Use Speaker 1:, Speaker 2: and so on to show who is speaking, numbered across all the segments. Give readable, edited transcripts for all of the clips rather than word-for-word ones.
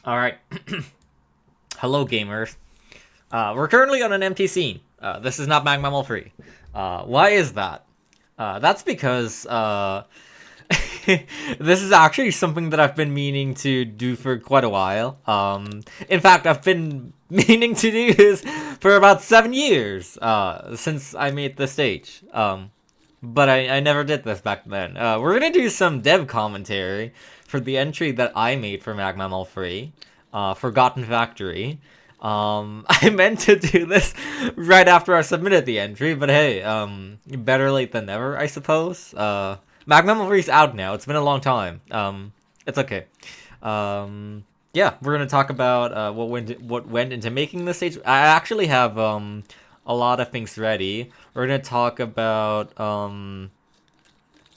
Speaker 1: Alright. Hello, gamers. We're currently on an empty scene. This is not Magmammal free. Why is that? That's because this is actually something that I've been meaning to do for quite a while. In fact, I've been meaning to do this for about 7 years since I made the stage. But I never did this back then. We're gonna do some dev commentary for the entry that I made for Magmammal free. Forgotten Factory. I meant to do this right after I submitted the entry, but hey, better late than never, I suppose. Magma Free's out now. It's been a long time. It's okay. Yeah, we're gonna talk about what went into making this stage. I actually have a lot of things ready. We're gonna talk about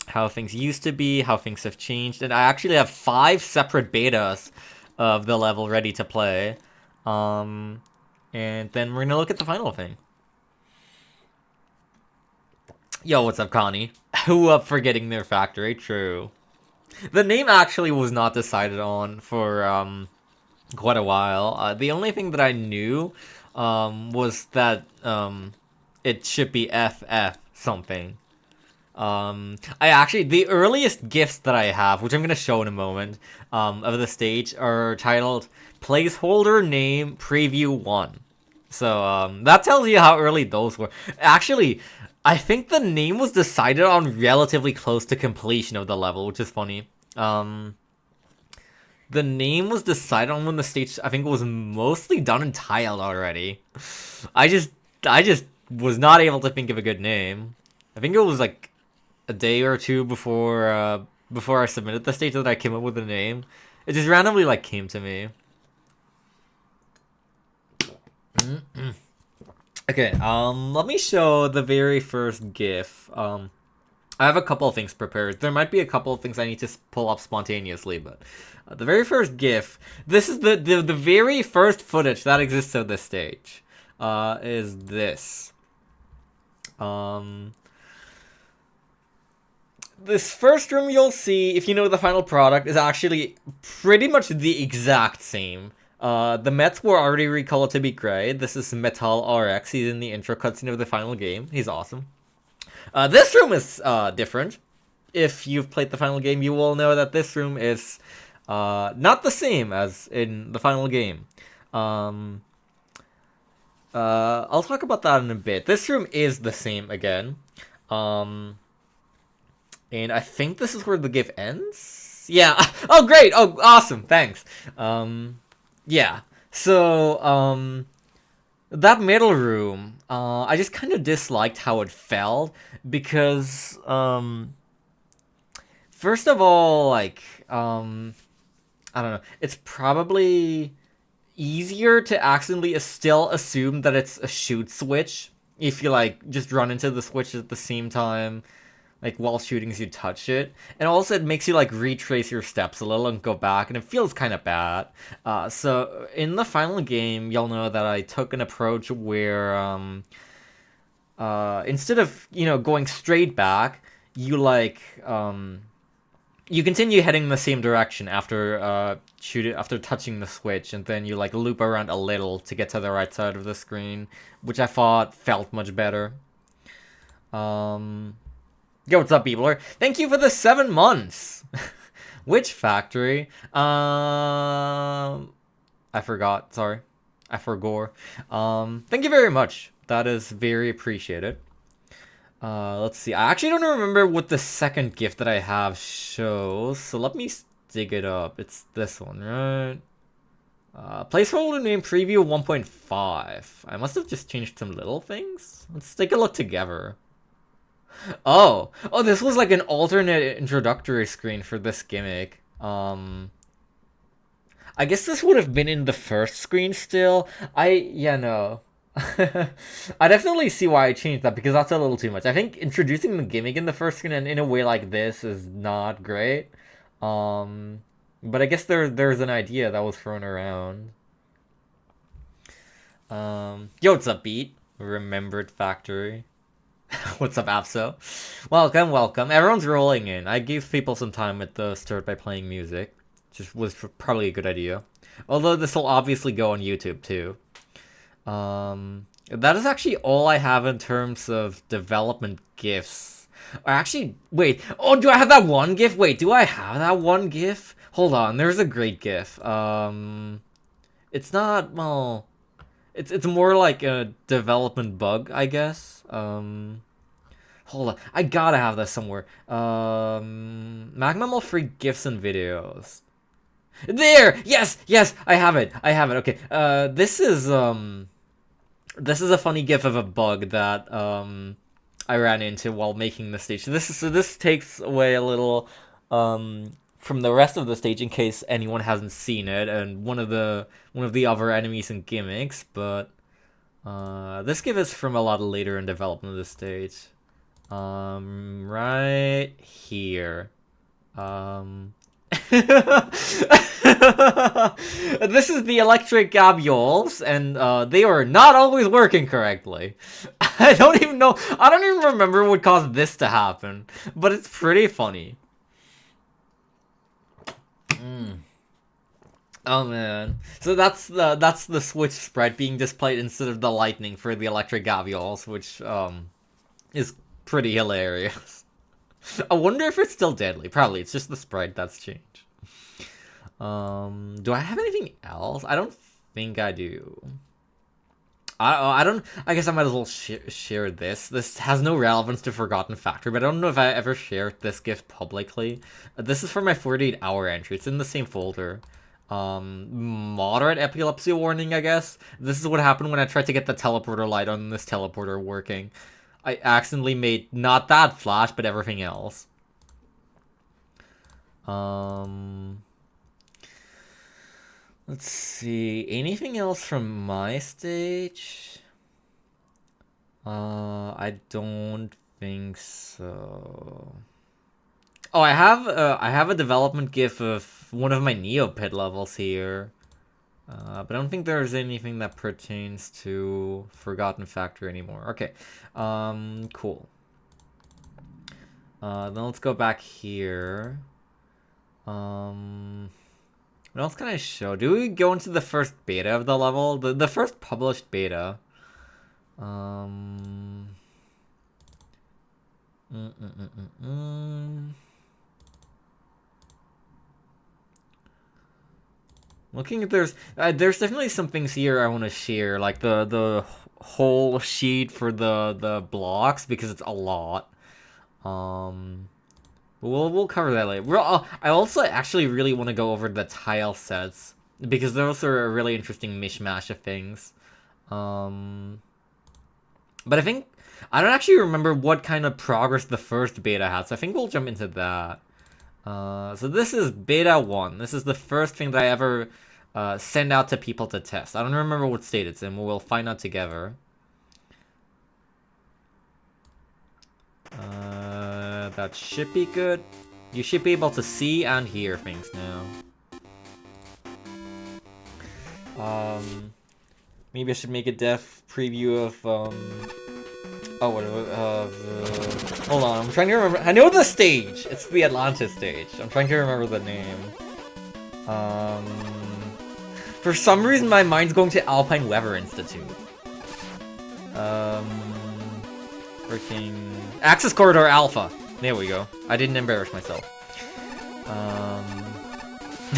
Speaker 1: how things used to be, how things have changed, and I actually have 5 separate betas of the level ready to play. And then we're gonna look at the final thing. Yo, what's up, Connie? Who up for getting their factory? True. The name actually was not decided on for quite a while. The only thing that I knew was that it should be FF something. I actually, the earliest gifts that I have, which I'm gonna show in a moment, of the stage are titled Placeholder Name Preview 1. So, that tells you how early those were. Actually, I think the name was decided on relatively close to completion of the level, which is funny. The name was decided on when the stage, I think, was mostly done and tiled already. I just was not able to think of a good name. I think it was like a day or two before I submitted the stage that I came up with a name. It just randomly like came to me. Okay, let me show the very first GIF. I have a couple of things prepared. There might be a couple of things I need to pull up spontaneously, but the very first GIF. This is the very first footage that exists of this stage. Is this. This first room you'll see, if you know the final product, is actually pretty much the exact same. The Mets were already recolored to be gray. This is Metal RX. He's in the intro cutscene of the final game. He's awesome. This room is different. If you've played the final game, you will know that this room is not the same as in the final game. I'll talk about that in a bit. This room is the same again. And I think this is where the GIF ends? Yeah. Oh, great. Oh, awesome. Thanks. Yeah. So, that middle room, I just kind of disliked how it felt because, first of all, like, I don't know. It's probably easier to accidentally still assume that it's a shoot switch if you, like, just run into the switch at the same time. Like, while shooting as you touch it. And also, it makes you, like, retrace your steps a little and go back, and it feels kind of bad. So, in the final game, you'll know that I took an approach where, instead of, going straight back, you, like, you continue heading the same direction after, after touching the switch, and then you, like, loop around a little to get to the right side of the screen, which I thought felt much better. Yo, what's up, Beebler? Thank you for the 7 months! Which factory? I forgot, sorry. I forgore. Thank you very much. That is very appreciated. Let's see. I actually don't remember what the second gift that I have shows, so let me dig it up. It's this one, right? Placeholder name preview 1.5. I must have just changed some little things. Let's take a look together. Oh, this was like an alternate introductory screen for this gimmick. I guess this would have been in the first screen still. No. I definitely see why I changed that, because that's a little too much. I think introducing the gimmick in the first screen and in a way like this is not great. But I guess there's an idea that was thrown around. Yo, what's up, Beat? Remembered Factory. What's up, Apso? Welcome, welcome. Everyone's rolling in. I gave people some time at the start by playing music, which was probably a good idea. Although this will obviously go on YouTube too. That is actually all I have in terms of development gifts. Or actually, wait. Oh, do I have that one GIF? Wait, do I have that one GIF? Hold on, there's a great GIF. It's not, well, it's more like a development bug, I guess. Hold on, I gotta have this somewhere. Magmammal free GIFs and videos. There! Yes! Yes! I have it! I have it. Okay. This is a funny GIF of a bug that I ran into while making the stage. So this takes away a little from the rest of the stage in case anyone hasn't seen it, and one of the other enemies and gimmicks, but this GIF is from a lot later in development of the stage. Right here. This is the electric gabioles, and they are not always working correctly. I don't even remember what caused this to happen, but it's pretty funny. Oh man. So that's the switch spread being displayed instead of the lightning for the electric gabioles, which is pretty hilarious. I wonder if it's still deadly. Probably. It's just the sprite that's changed. Do I have anything else? I don't think I do. I don't. I guess I might as well share this. This has no relevance to Forgotten Factory, but I don't know if I ever shared this gift publicly. This is for my 48-hour entry. It's in the same folder. Moderate epilepsy warning, I guess. This is what happened when I tried to get the teleporter light on this teleporter working. I accidentally made not that flash, but everything else. Let's see. Anything else from my stage? I don't think so. Oh, I have a development GIF of one of my Neopet levels here. But I don't think there's anything that pertains to Forgotten Factory anymore. Okay. Cool. Then let's go back here. What else can I show? Do we go into the first beta of the level? The first published beta. Looking at there's definitely some things here I want to share, like the whole sheet for the blocks, because it's a lot. We'll cover that later. I also actually really want to go over the tile sets, because those are a really interesting mishmash of things. But I think I don't actually remember what kind of progress the first beta had, so I think we'll jump into that. So this is beta 1. This is the first thing that I ever send out to people to test. I don't remember what state it's in, but we'll find out together. That should be good. You should be able to see and hear things now. Maybe I should make a dev preview of oh, what hold on, I'm trying to remember. I know the stage. It's the Atlantis stage. I'm trying to remember the name. For some reason, my mind's going to Alpine Weather Institute. Freaking Access Corridor Alpha. There we go. I didn't embarrass myself.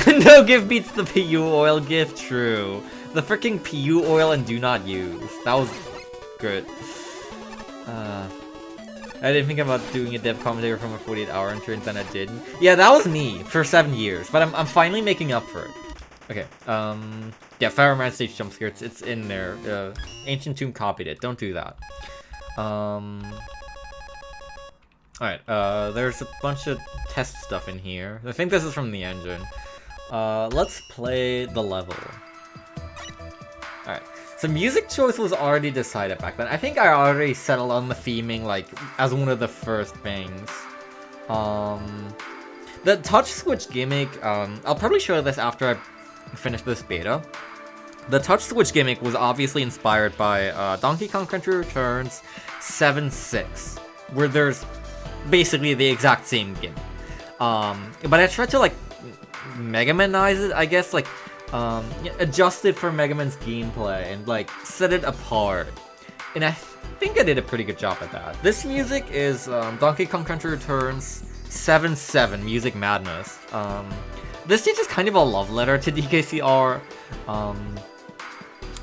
Speaker 1: No gift beats the PU oil gift. True. The freaking PU oil and do not use. That was good. I didn't think about doing a dev commentator from a 48-hour entry, and then I didn't. Yeah, that was me for 7 years, but I'm finally making up for it. Okay. Yeah, Fireman stage jump scare. It's in there. Ancient Tomb copied it. Don't do that. Alright, there's a bunch of test stuff in here. I think this is from the engine. Let's play the level. Alright, so music choice was already decided back then. I think I already settled on the theming, like, as one of the first things. The touch switch gimmick, I'll probably show this after I finish this beta. The touch switch gimmick was obviously inspired by Donkey Kong Country Returns 7.6, where there's basically the exact same gimmick. But I tried to, like, Mega Manize it, I guess, like, yeah, adjusted for Mega Man's gameplay and like set it apart. And I think I did a pretty good job at that. This music is Donkey Kong Country Returns 7-7 Music Madness. This stage is kind of a love letter to DKCR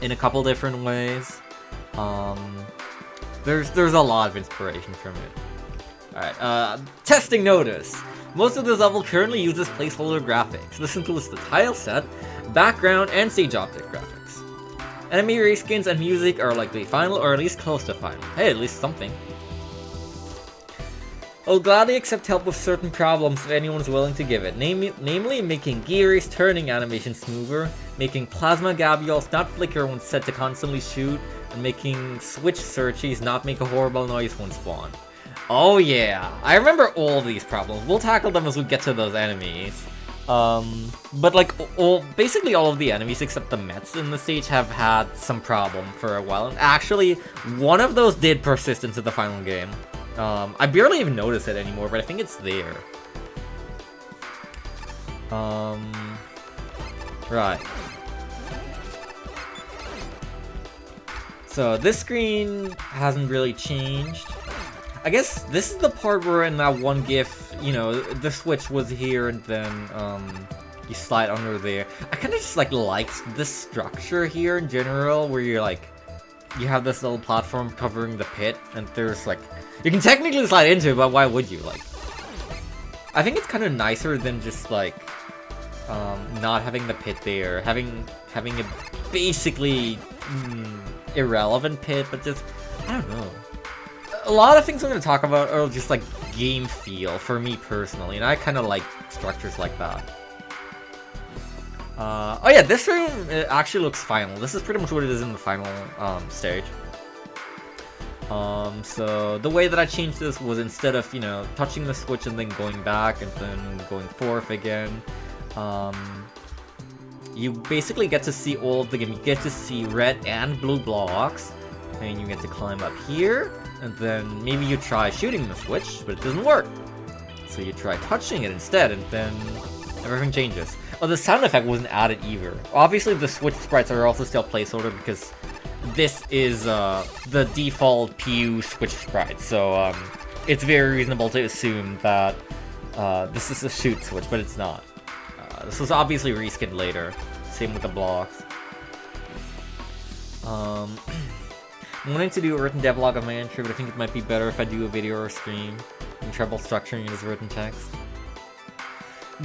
Speaker 1: in a couple different ways. There's a lot of inspiration from it. Alright, testing notice. Most of this level currently uses placeholder graphics. This includes the tile set, background, and stage object graphics. Enemy reskins and music are likely final or at least close to final. Hey, at least something. I'll gladly accept help with certain problems if anyone's willing to give it, namely making Geary's turning animation smoother, making Plasma Gabials not flicker when set to constantly shoot, and making Switch Searchies not make a horrible noise when spawn. Oh yeah, I remember all of these problems. We'll tackle them as we get to those enemies. But like, basically all of the enemies except the Mets in the stage have had some problem for a while. And actually, one of those did persist into the final game. I barely even notice it anymore, but I think it's there. Right. So this screen hasn't really changed. I guess this is the part where in that one GIF, you know, the switch was here and then you slide under there. I kind of just like liked this structure here in general, where you're like, you have this little platform covering the pit, and there's like, you can technically slide into it, but why would you? Like, I think it's kind of nicer than just like not having the pit there, having a basically irrelevant pit, but just, I don't know. A lot of things I'm going to talk about are just like game feel for me personally, and I kind of like structures like that. Oh yeah, this room actually looks final. This is pretty much what it is in the final stage. So the way that I changed this was, instead of, you know, touching the switch and then going back and then going forth again, you basically get to see all of the game. You get to see red and blue blocks, and you get to climb up here, and then maybe you try shooting the switch, but it doesn't work. So you try touching it instead, and then everything changes. Oh, the sound effect wasn't added either. Obviously, the switch sprites are also still placeholder because this is the default PU switch sprite, so it's very reasonable to assume that this is a shoot switch, but it's not. This was obviously reskinned later. Same with the blocks. I'm wanting to do a written devlog of my entry, but I think it might be better if I do a video or a stream and trouble structuring it as written text.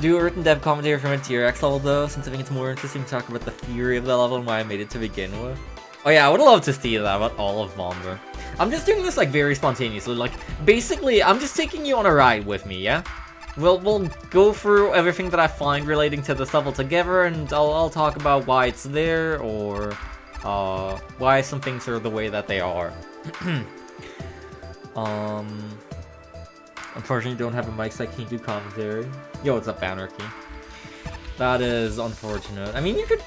Speaker 1: Do a written dev commentary from a tier X level though, since I think it's more interesting to talk about the theory of the level and why I made it to begin with. Oh yeah, I would love to see that about all of Vomber. I'm just doing this like very spontaneously, like basically I'm just taking you on a ride with me, yeah? We'll go through everything that I find relating to this level together, and I'll talk about why it's there, or why some things are the way that they are. Unfortunately, don't have a mic, so I can't do commentary. Yo, what's up, Anarchy? That is unfortunate. I mean, you could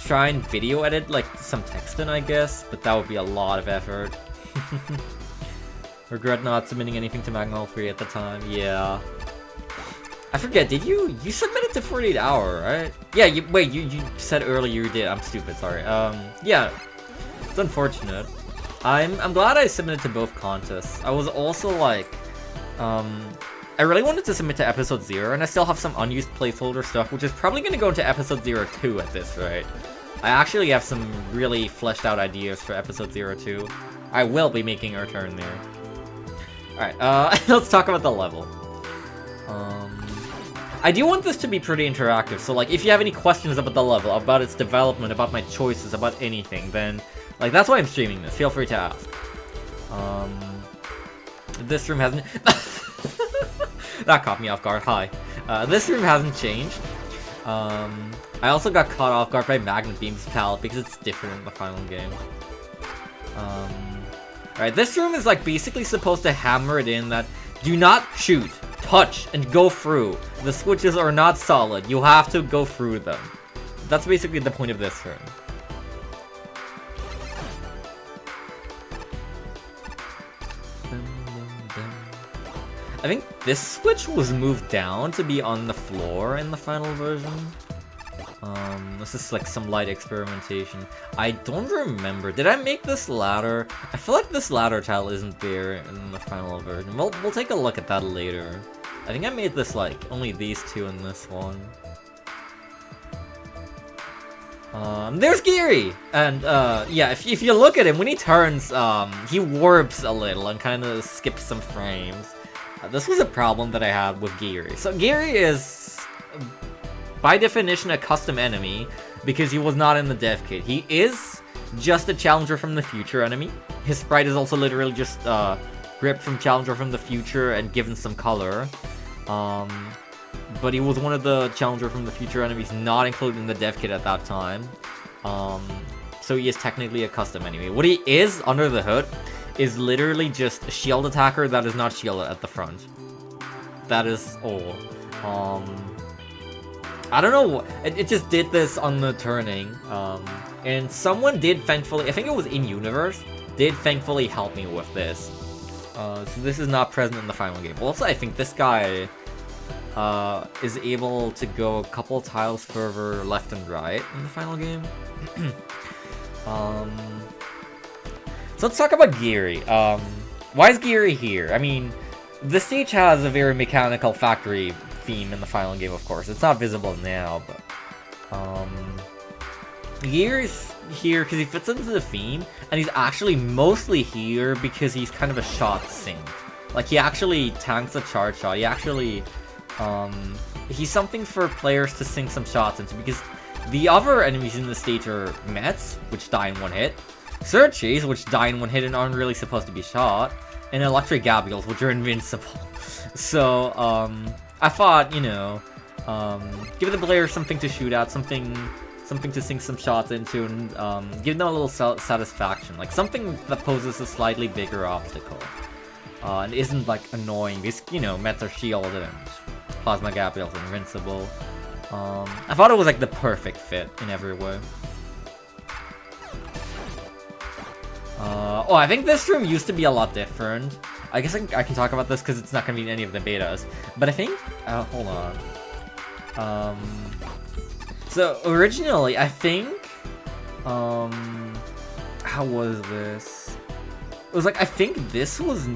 Speaker 1: try and video edit, like, some text in, I guess, but that would be a lot of effort. Regret not submitting anything to Magna 3 at the time. Yeah. I forget, did you submitted to 48 Hour, right? Yeah, you said earlier you did. I'm stupid, sorry. Yeah. It's unfortunate. I'm glad I submitted to both contests. I was also like, I really wanted to submit to episode 0, and I still have some unused placeholder stuff, which is probably going to go into episode 02 at this rate. I actually have some really fleshed out ideas for episode 02. I will be making a return there. Alright, let's talk about the level. I do want this to be pretty interactive, so like, if you have any questions about the level, about its development, about my choices, about anything, then, like, that's why I'm streaming this. Feel free to ask. This room hasn't... That caught me off guard. Hi. This room hasn't changed. I also got caught off guard by Magnet Beam's palette because it's different in the final game. Alright, this room is like basically supposed to hammer it in that do not shoot, touch, and go through. The switches are not solid. You have to go through them. That's basically the point of this room. I think this switch was moved down to be on the floor in the final version. This is like some light experimentation. I don't remember. Did I make this ladder? I feel like this ladder tile isn't there in the final version. We'll take a look at that later. I think I made this like only these two in this one. There's Geary! And, yeah, if you look at him, when he turns, he warps a little and kind of skips some frames. This was a problem that I had with Geary. So Geary is, by definition, a custom enemy, because he was not in the dev kit. He is just a Challenger from the Future enemy. His sprite is also literally just, ripped from Challenger from the Future and given some color. But he was one of the Challenger from the Future enemies not included in the dev kit at that time. So he is technically a custom enemy. What he is, under the hood, is literally just a shield attacker that is not shielded at the front. That is all. I don't know, it just did this on the turning. And someone did thankfully, I think it was in universe, did thankfully help me with this. So this is not present in the final game. Also, I think this guy is able to go a couple tiles further left and right in the final game. So let's talk about Geary. Why is Geary here? I mean, the stage has a very mechanical factory theme in the final game, of course. It's not visible now, but Geary's here because he fits into the theme, and he's actually mostly here because he's kind of a shot sink. Like, he actually tanks a charge shot. He actually, he's something for players to sink some shots into, because the other enemies in the stage are Mets, which die in one hit, Searches, which die in one hit and aren't really supposed to be shot, and Electric Gabriels, which are invincible. So, I thought, you know, give the player something to shoot at, something to sink some shots into, and give them a little satisfaction, like something that poses a slightly bigger obstacle, and isn't like annoying, because, you know, Mets are shielded and Plasma Gabriels are invincible. I thought it was like the perfect fit in every way. Oh, I think this room used to be a lot different. I guess I can talk about this because it's not going to be in any of the betas. But I think... hold on. So, originally, I think... how was this? It was like, I think this was...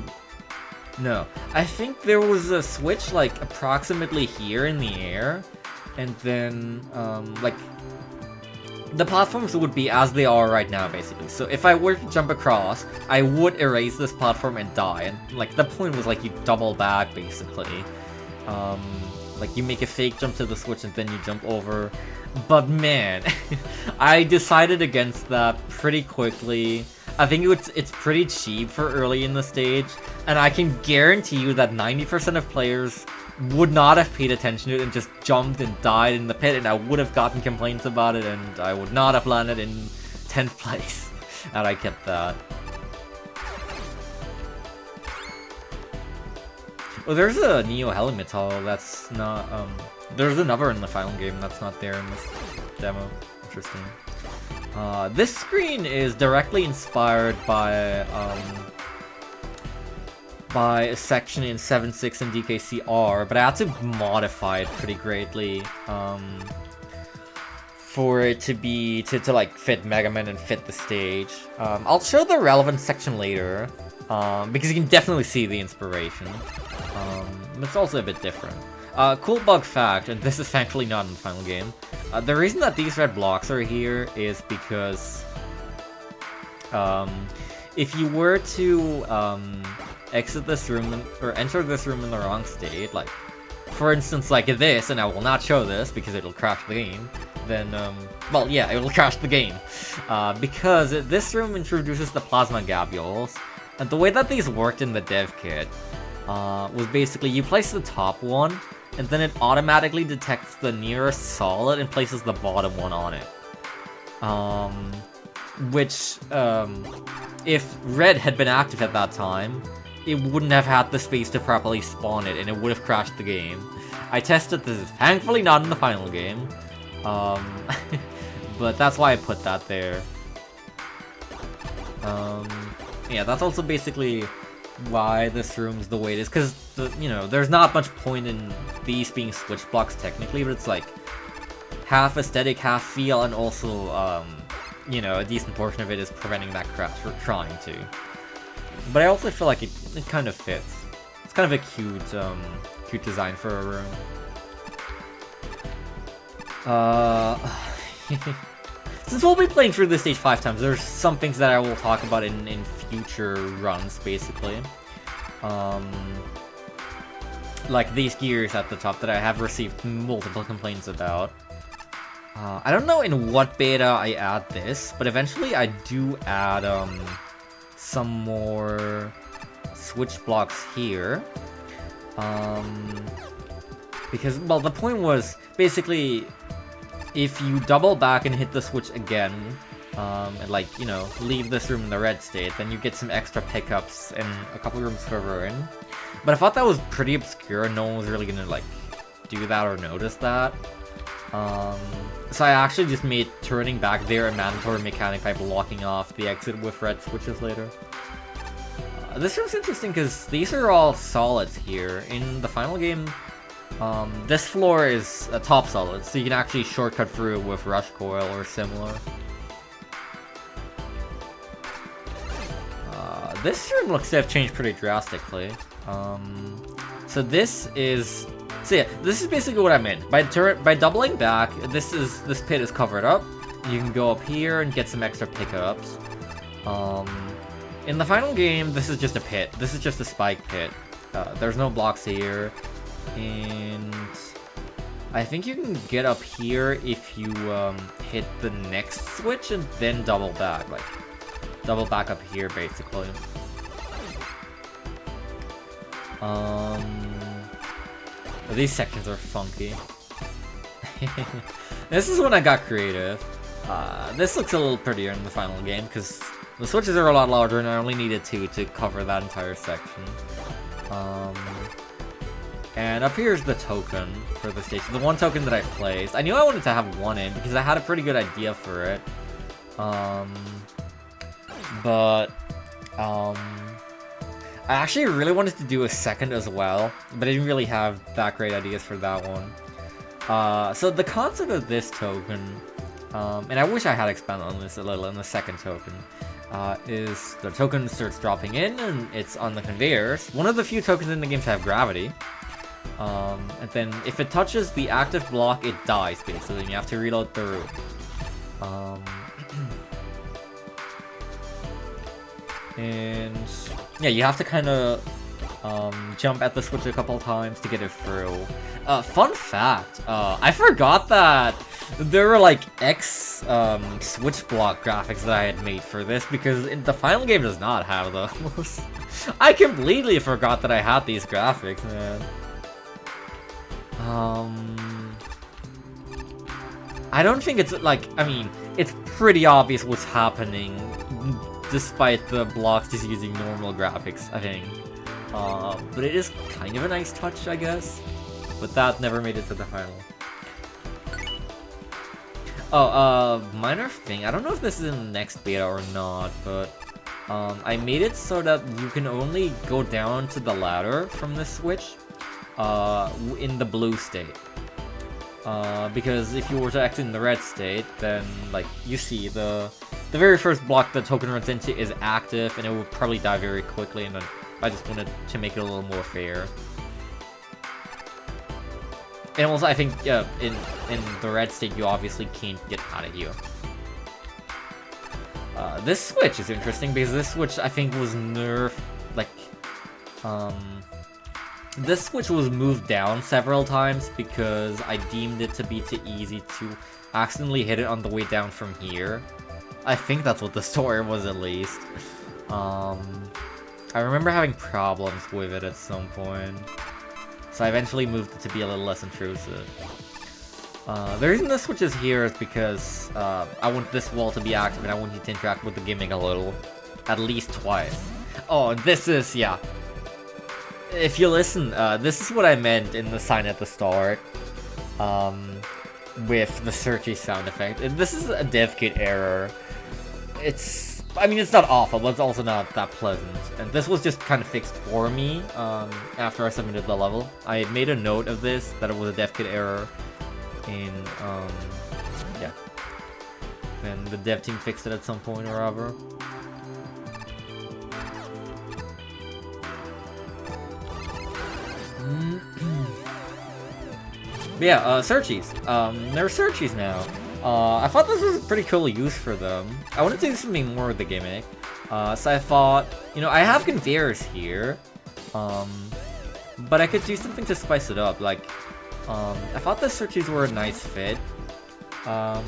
Speaker 1: No. I think there was a switch, like, approximately here in the air. And then, like... the platforms would be as they are right now, basically. So if I were to jump across, I would erase this platform and die. And, like, the point was, like, you double back, basically. Like, you make a fake jump to the switch and then you jump over. But, man, I decided against that pretty quickly. I think it's pretty cheap for early in the stage. And I can guarantee you that 90% of players would not have paid attention to it and just jumped and died in the pit, and I would have gotten complaints about it, and I would not have landed in 10th place. And I kept that. Oh, there's a Neo Helimetal that's not, there's another in the final game that's not there in this demo. Interesting. This screen is directly inspired by a section in 7.6 and DKCR, but I had to modify it pretty greatly for it to be, to like fit Mega Man and fit the stage. I'll show the relevant section later, because you can definitely see the inspiration. It's also a bit different. Cool bug fact, and this is thankfully not in the final game. The reason that these red blocks are here is because if you were to exit this room or enter this room in the wrong state, like for instance like this, and I will not show this because it'll crash the game, then well, yeah, it will crash the game, because this room introduces the Plasma Gabules, and the way that these worked in the dev kit was basically you place the top one and then it automatically detects the nearest solid and places the bottom one on it, which if red had been active at that time, it wouldn't have had the space to properly spawn it, and it would have crashed the game. I tested this, thankfully not in the final game, but that's why I put that there. Yeah, that's also basically why this room's the way it is, because, you know, there's not much point in these being switch blocks technically, but it's like, half aesthetic, half feel, and also, you know, a decent portion of it is preventing that crash, or trying to. But I also feel like it kind of fits. It's kind of a cute design for a room. Since we'll be playing through this stage 5 times, there's some things that I will talk about in future runs, basically. Like these gears at the top that I have received multiple complaints about. I don't know in what beta I add this, but eventually I do add some more switch blocks here. Because, well, the point was, basically, if you double back and hit the switch again, and like, you know, leave this room in the red state, then you get some extra pickups in a couple rooms further in. But I thought that was pretty obscure, and no one was really gonna, like, do that or notice that. So I actually just made turning back there a mandatory mechanic by blocking off the exit with red switches later. This room's interesting because these are all solids here. In the final game, this floor is a top solid, so you can actually shortcut through it with rush coil or similar. This room looks to have changed pretty drastically. So this is... So yeah, this is basically what I meant. By doubling back, this pit is covered up. You can go up here and get some extra pickups. In the final game, this is just a pit. This is just a spike pit. There's no blocks here. And I think you can get up here if you hit the next switch and then double back. Like, double back up here, basically. These sections are funky. This is when I got creative. This looks a little prettier in the final game because the switches are a lot larger and I only needed 2 to cover that entire section. And up here is the token for the station. The one token that I placed. I knew I wanted to have one in because I had a pretty good idea for it. I actually really wanted to do a second as well, but I didn't really have that great ideas for that one. So the concept of this token, and I wish I had expanded on this a little in the second token, is the token starts dropping in and it's on the conveyors. One of the few tokens in the game to have gravity. And then if it touches the active block, it dies basically, and you have to reload the room. And yeah, you have to kind of jump at the switch a couple times to get it through. Fun fact, I forgot that there were like switch block graphics that I had made for this because the final game does not have those. I completely forgot that I had these graphics, man. I don't think it's like, I mean, it's pretty obvious what's happening despite the blocks just using normal graphics, I think. But it is kind of a nice touch, I guess. But that never made it to the final. Oh, minor thing. I don't know if this is in the next beta or not, but I made it so that you can only go down to the ladder from this switch in the blue state. Because if you were to exit in the red state, then, like, you see the very first block the token runs into is active, and it will probably die very quickly, and then I just wanted to make it a little more fair. And also, I think, in the red state, you obviously can't get out of here. This switch is interesting, because this switch, I think, was nerfed, like, this switch was moved down several times because I deemed it to be too easy to accidentally hit it on the way down from here. I think that's what the story was, at least. I remember having problems with it at some point, so I eventually moved it to be a little less intrusive. The reason this switch is here is because I want this wall to be active and I want you to interact with the gimmick a little. At least twice. Oh, this is, yeah. If you listen, this is what I meant in the sign at the start. With the searchy sound effect. This is a dev kit error. I mean, it's not awful, but it's also not that pleasant. And this was just kind of fixed for me after I submitted the level. I made a note of this, that it was a dev kit error. in, yeah. And the dev team fixed it at some point or other. But yeah, searchies. There are searchies now. I thought this was a pretty cool use for them. I wanted to do something more with the gimmick. So I thought, you know, I have conveyors here. But I could do something to spice it up. Like, I thought the searchies were a nice fit. To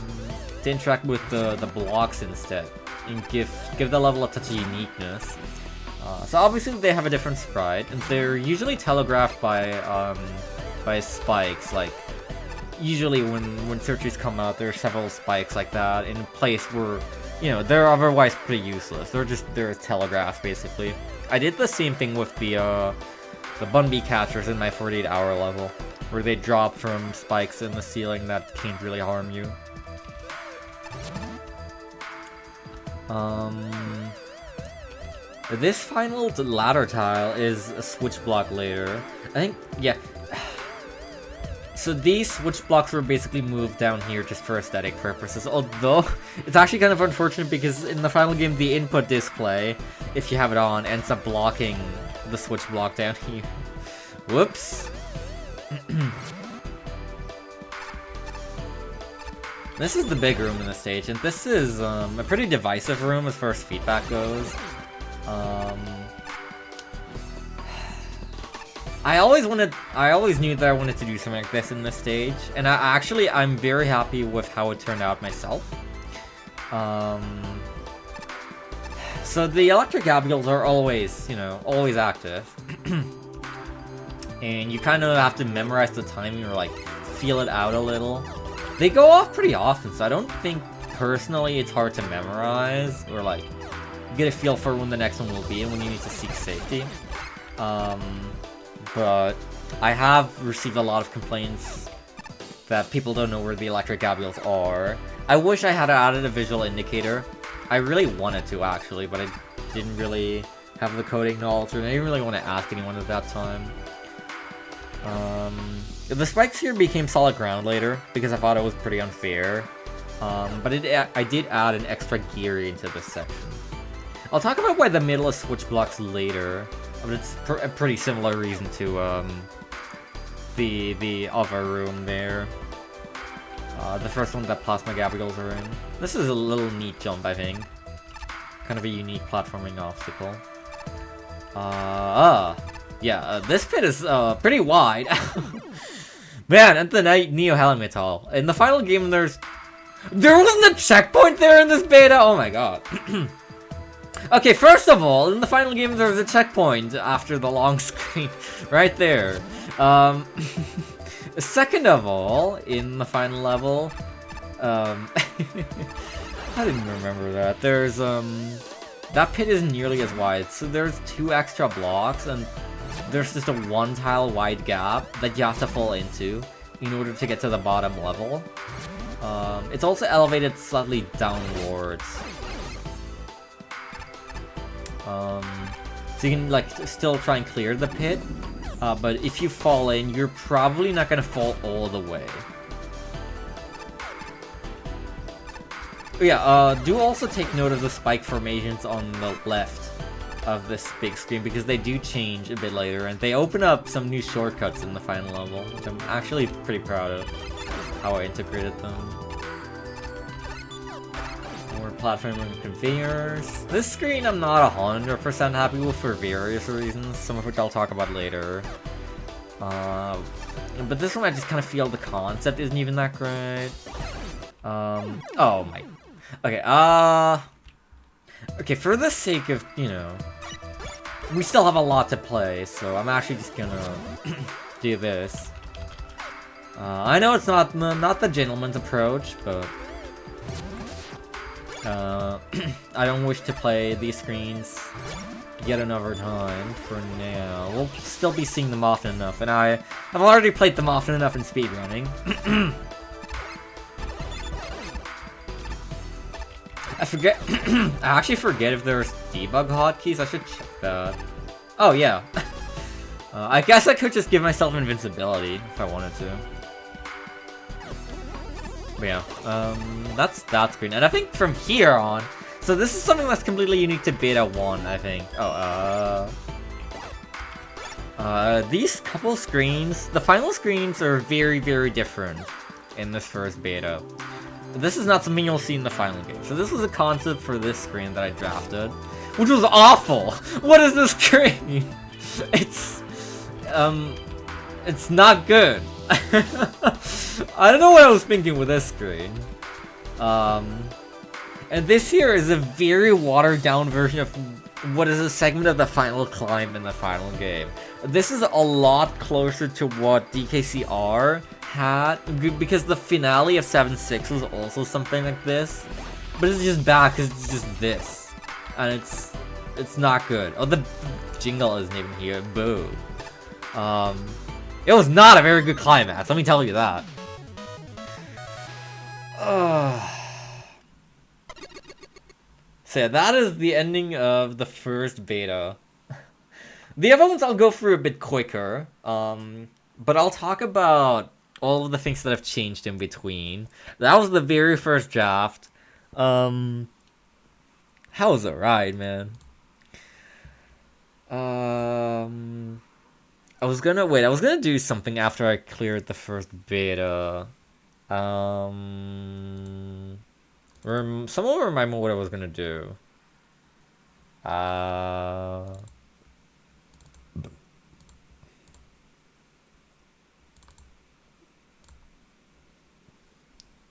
Speaker 1: interact with the blocks instead. And give the level a touch of uniqueness. So obviously they have a different sprite, and they're usually telegraphed by spikes. Like, usually when searches come out, there are several spikes like that in a place where, you know, they're otherwise pretty useless. They're telegraphs basically. I did the same thing with the bun bee catchers in my 48-hour level, where they drop from spikes in the ceiling that can't really harm you. This final ladder tile is a switch block later. I think, yeah. So these switch blocks were basically moved down here just for aesthetic purposes, although it's actually kind of unfortunate because in the final game the input display, if you have it on, ends up blocking the switch block down here. Whoops. This is the big room in the stage, and this is a pretty divisive room as far as feedback goes. I always knew that I wanted to do something like this in this stage, and I'm very happy with how it turned out myself. So the electric gabials are always, you know, always active. And you kind of have to memorize the timing or, like, feel it out a little. They go off pretty often, so I don't think, personally, it's hard to memorize, or, like, get a feel for when the next one will be and when you need to seek safety. But I have received a lot of complaints that people don't know where the electric gabials are. I wish I had added a visual indicator. I really wanted to, actually, but I didn't really have the coding knowledge, and I didn't really want to ask anyone at that time. The spikes here became solid ground later, because I thought it was pretty unfair. But I did add an extra gear into this section. I'll talk about why the middle is switch blocks later, but it's a pretty similar reason to the other room there. The first one that Plasma Gabriels are in. This is a little neat jump, I think. Kind of a unique platforming obstacle. Yeah, this pit is pretty wide. Man, at the Neo Helimetal. In the final game, there wasn't a checkpoint there in this beta? Oh my god. Okay, first of all, in the final game, there was a checkpoint after the long screen. Right there. Second of all, in the final level, I didn't remember that. There's, that pit isn't nearly as wide, so there's 2 extra blocks, and there's just a 1 tile wide gap that you have to fall into in order to get to the bottom level. It's also elevated slightly downwards. So you can, like, still try and clear the pit, but if you fall in, you're probably not gonna fall all the way. Yeah, do also take note of the spike formations on the left of this big screen, because they do change a bit later, and they open up some new shortcuts in the final level, which I'm actually pretty proud of how I integrated them. More platforming conveyors. This screen I'm not 100% happy with for various reasons, some of which I'll talk about later. But this one I just kind of feel the concept isn't even that great. Oh my... Okay, okay, for the sake of, you know, we still have a lot to play, so I'm actually just gonna do this. I know it's not the gentleman's approach, but I don't wish to play these screens yet another time for now. We'll still be seeing them often enough, and I've already played them often enough in speedrunning. I actually forget if there's debug hotkeys. I should check that. Oh, yeah. I guess I could just give myself invincibility if I wanted to. But yeah, that's that screen. And I think from here on, so this is something that's completely unique to Beta 1, I think. These couple screens, the final screens are very, very different in this first beta. This is not something you'll see in the final game. So this was a concept for this screen that I drafted, which was awful. What is this screen? It's not good. I don't know what I was thinking with this screen. And this here is a very watered down version of what is a segment of the final climb in the final game. This is a lot closer to what DKCR had, because the finale of 7-6 was also something like this. But it's just bad because it's just this. And it's not good. Oh, the jingle isn't even here. Boo. It was not a very good climax, let me tell you that. So yeah, that is the ending of the first beta. The other ones I'll go through a bit quicker, but I'll talk about all of the things that have changed in between. That was the very first draft. How was it ride, man? I was gonna do something after I cleared the first beta. Someone remind me what I was gonna do.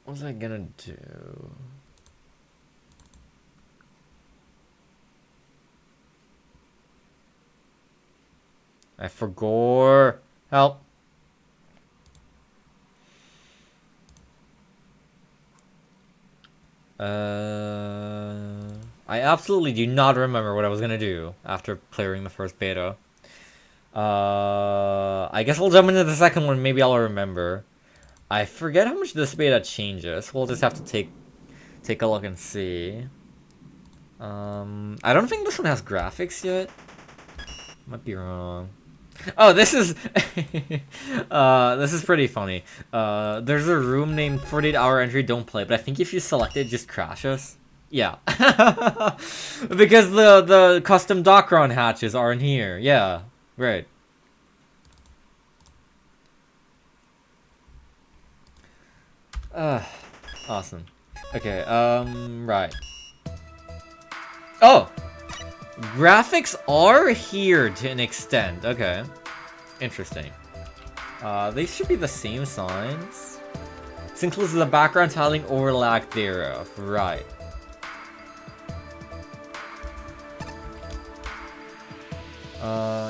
Speaker 1: What was I gonna do? I forgot. Help. I absolutely do not remember what I was gonna do after clearing the first beta. I guess we'll jump into the second one, maybe I'll remember. I forget how much this beta changes. We'll just have to take a look and see. I don't think this one has graphics yet. Might be wrong. Oh, this is this is pretty funny. There's a room named 48-hour entry don't play, but I think if you select it, it just crashes. Yeah. Because the custom dock run hatches aren't here. Yeah, right. Awesome. Okay, right. Oh! Graphics are here to an extent. Okay. Interesting. They should be the same signs. This includes the background tiling overlap thereof. Right.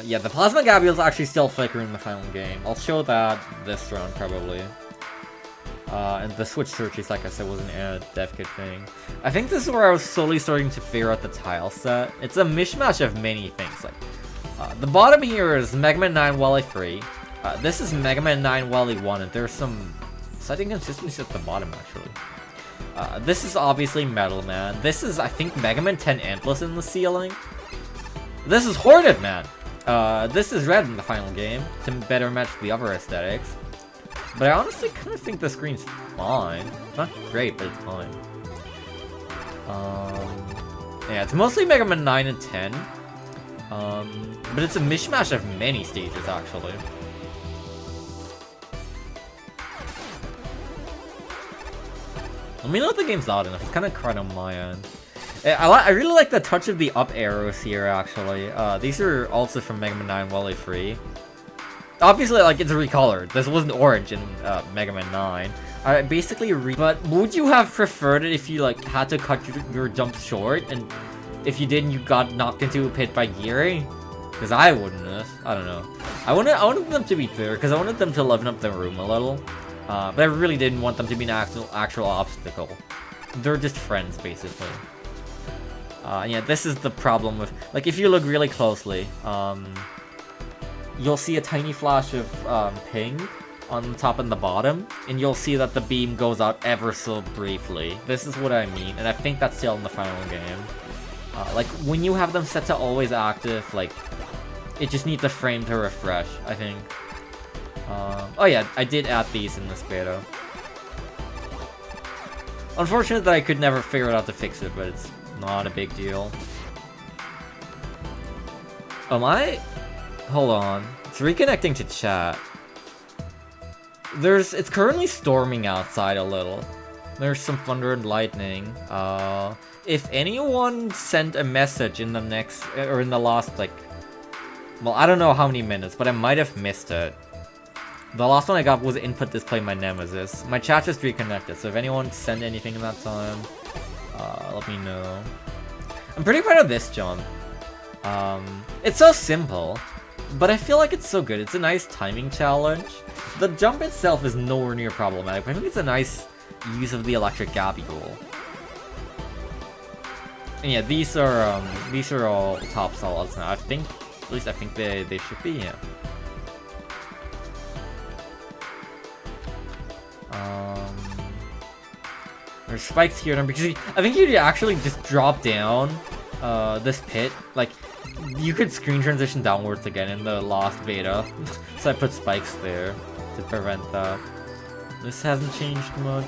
Speaker 1: Yeah, the plasma gabules actually still flicker in the final game. I'll show that this round, probably. And the switch searches, like I said, was an dev kit thing. I think this is where I was slowly starting to figure out the tile set. It's a mishmash of many things. Like, the bottom here is Mega Man 9 Wally 3. This is Mega Man 9 Wally 1, and there's some slight inconsistencies at the bottom, actually. This is obviously Metal Man. This is, I think, Mega Man 10 Endless in the ceiling. This is Hornet Man. This is Red in the final game, to better match the other aesthetics. But I honestly kind of think the screen's fine. Not great, but it's fine. Yeah, it's mostly Mega Man 9 and 10. But it's a mishmash of many stages, actually. Let me know if the game's loud enough. It's kind of crud on my end. I really like the touch of the up arrows here, actually. These are also from Mega Man 9 Wally 3. Obviously, like, it's recolored. This wasn't orange in Mega Man 9. I basically but would you have preferred it if you, like, had to cut your jump short, and if you didn't, you got knocked into a pit by Geary? Because I wouldn't have. I don't know. I wanted them to be fair, because I wanted them to liven up the room a little. But I really didn't want them to be an actual obstacle. They're just friends, basically. Yeah, this is the problem with... Like, if you look really closely, you'll see a tiny flash of ping on the top and the bottom, and you'll see that the beam goes out ever so briefly. This is what I mean, and I think that's still in the final game. Like, when you have them set to always active, like, it just needs a frame to refresh, I think. Oh yeah, I did add these in this beta. Unfortunate that I could never figure out how to fix it, but it's not a big deal. Am I? Hold on. It's reconnecting to chat. It's currently storming outside a little. There's some thunder and lightning. If anyone sent a message in the next, or in the last, like, well, I don't know how many minutes, but I might have missed it. The last one I got was input display my nemesis. My chat just reconnected, so if anyone sent anything in that time, let me know. I'm pretty proud of this jump. It's so simple, but I feel like it's so good. It's a nice timing challenge. The jump itself is nowhere near problematic, but I think it's a nice use of the electric gabby-roll. And yeah, these are all top solids now. At least I think they should be, yeah. There's spikes here, and because I think you actually just drop down this pit. Like, you could screen transition downwards again in the last beta, so I put spikes there to prevent that. This hasn't changed much.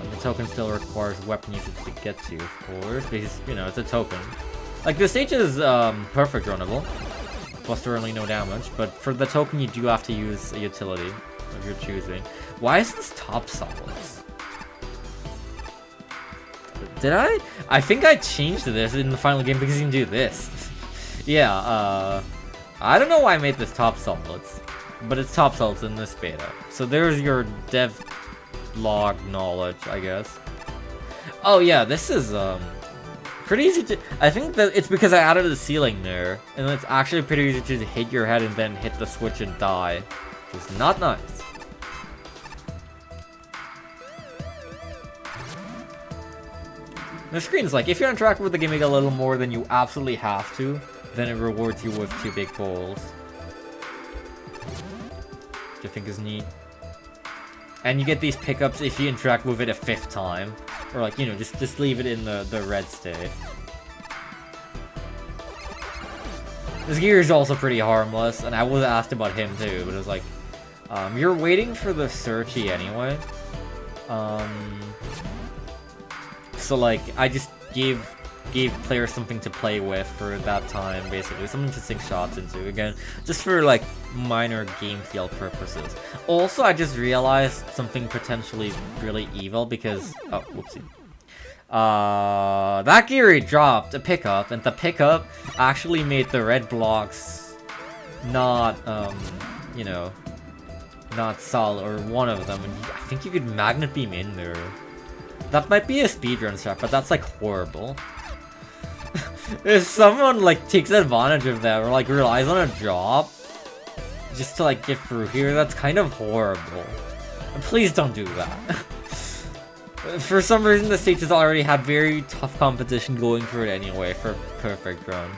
Speaker 1: The token still requires weapon usage to get to, of course, because, you know, it's a token. Like, the stage is perfect runnable, plus currently no damage, but for the token you do have to use a utility of your choosing. Why is this top solids? Did I? I think I changed this in the final game because you can do this. Yeah, I don't know why I made this top solids, but it's top solids in this beta. So there's your dev log knowledge, I guess. Oh yeah, this is pretty easy to... I think that it's because I added a ceiling there, and it's actually pretty easy to hit your head and then hit the switch and die, which is not nice. The screen's like, if you interact with the gimmick a little more than you absolutely have to, then it rewards you with 2 big balls. Which I think is neat. And you get these pickups if you interact with it a 5th time. Or like, you know, just leave it in the red state. This gear is also pretty harmless, and I was asked about him too, but it was like, you're waiting for the Searchy anyway. So like, I just gave players something to play with for that time, basically. Something to sink shots into, again, just for like minor game feel purposes. Also, I just realized something potentially really evil because, oh, whoopsie. That Geary dropped a pickup, and the pickup actually made the red blocks not, you know, not solid, or one of them, and I think you could magnet beam in there. That might be a speedrun strat, but that's like horrible. If someone like takes advantage of that or like relies on a drop just to like get through here, that's kind of horrible. Please don't do that. For some reason, the stage has already had very tough competition going for it anyway for perfect run.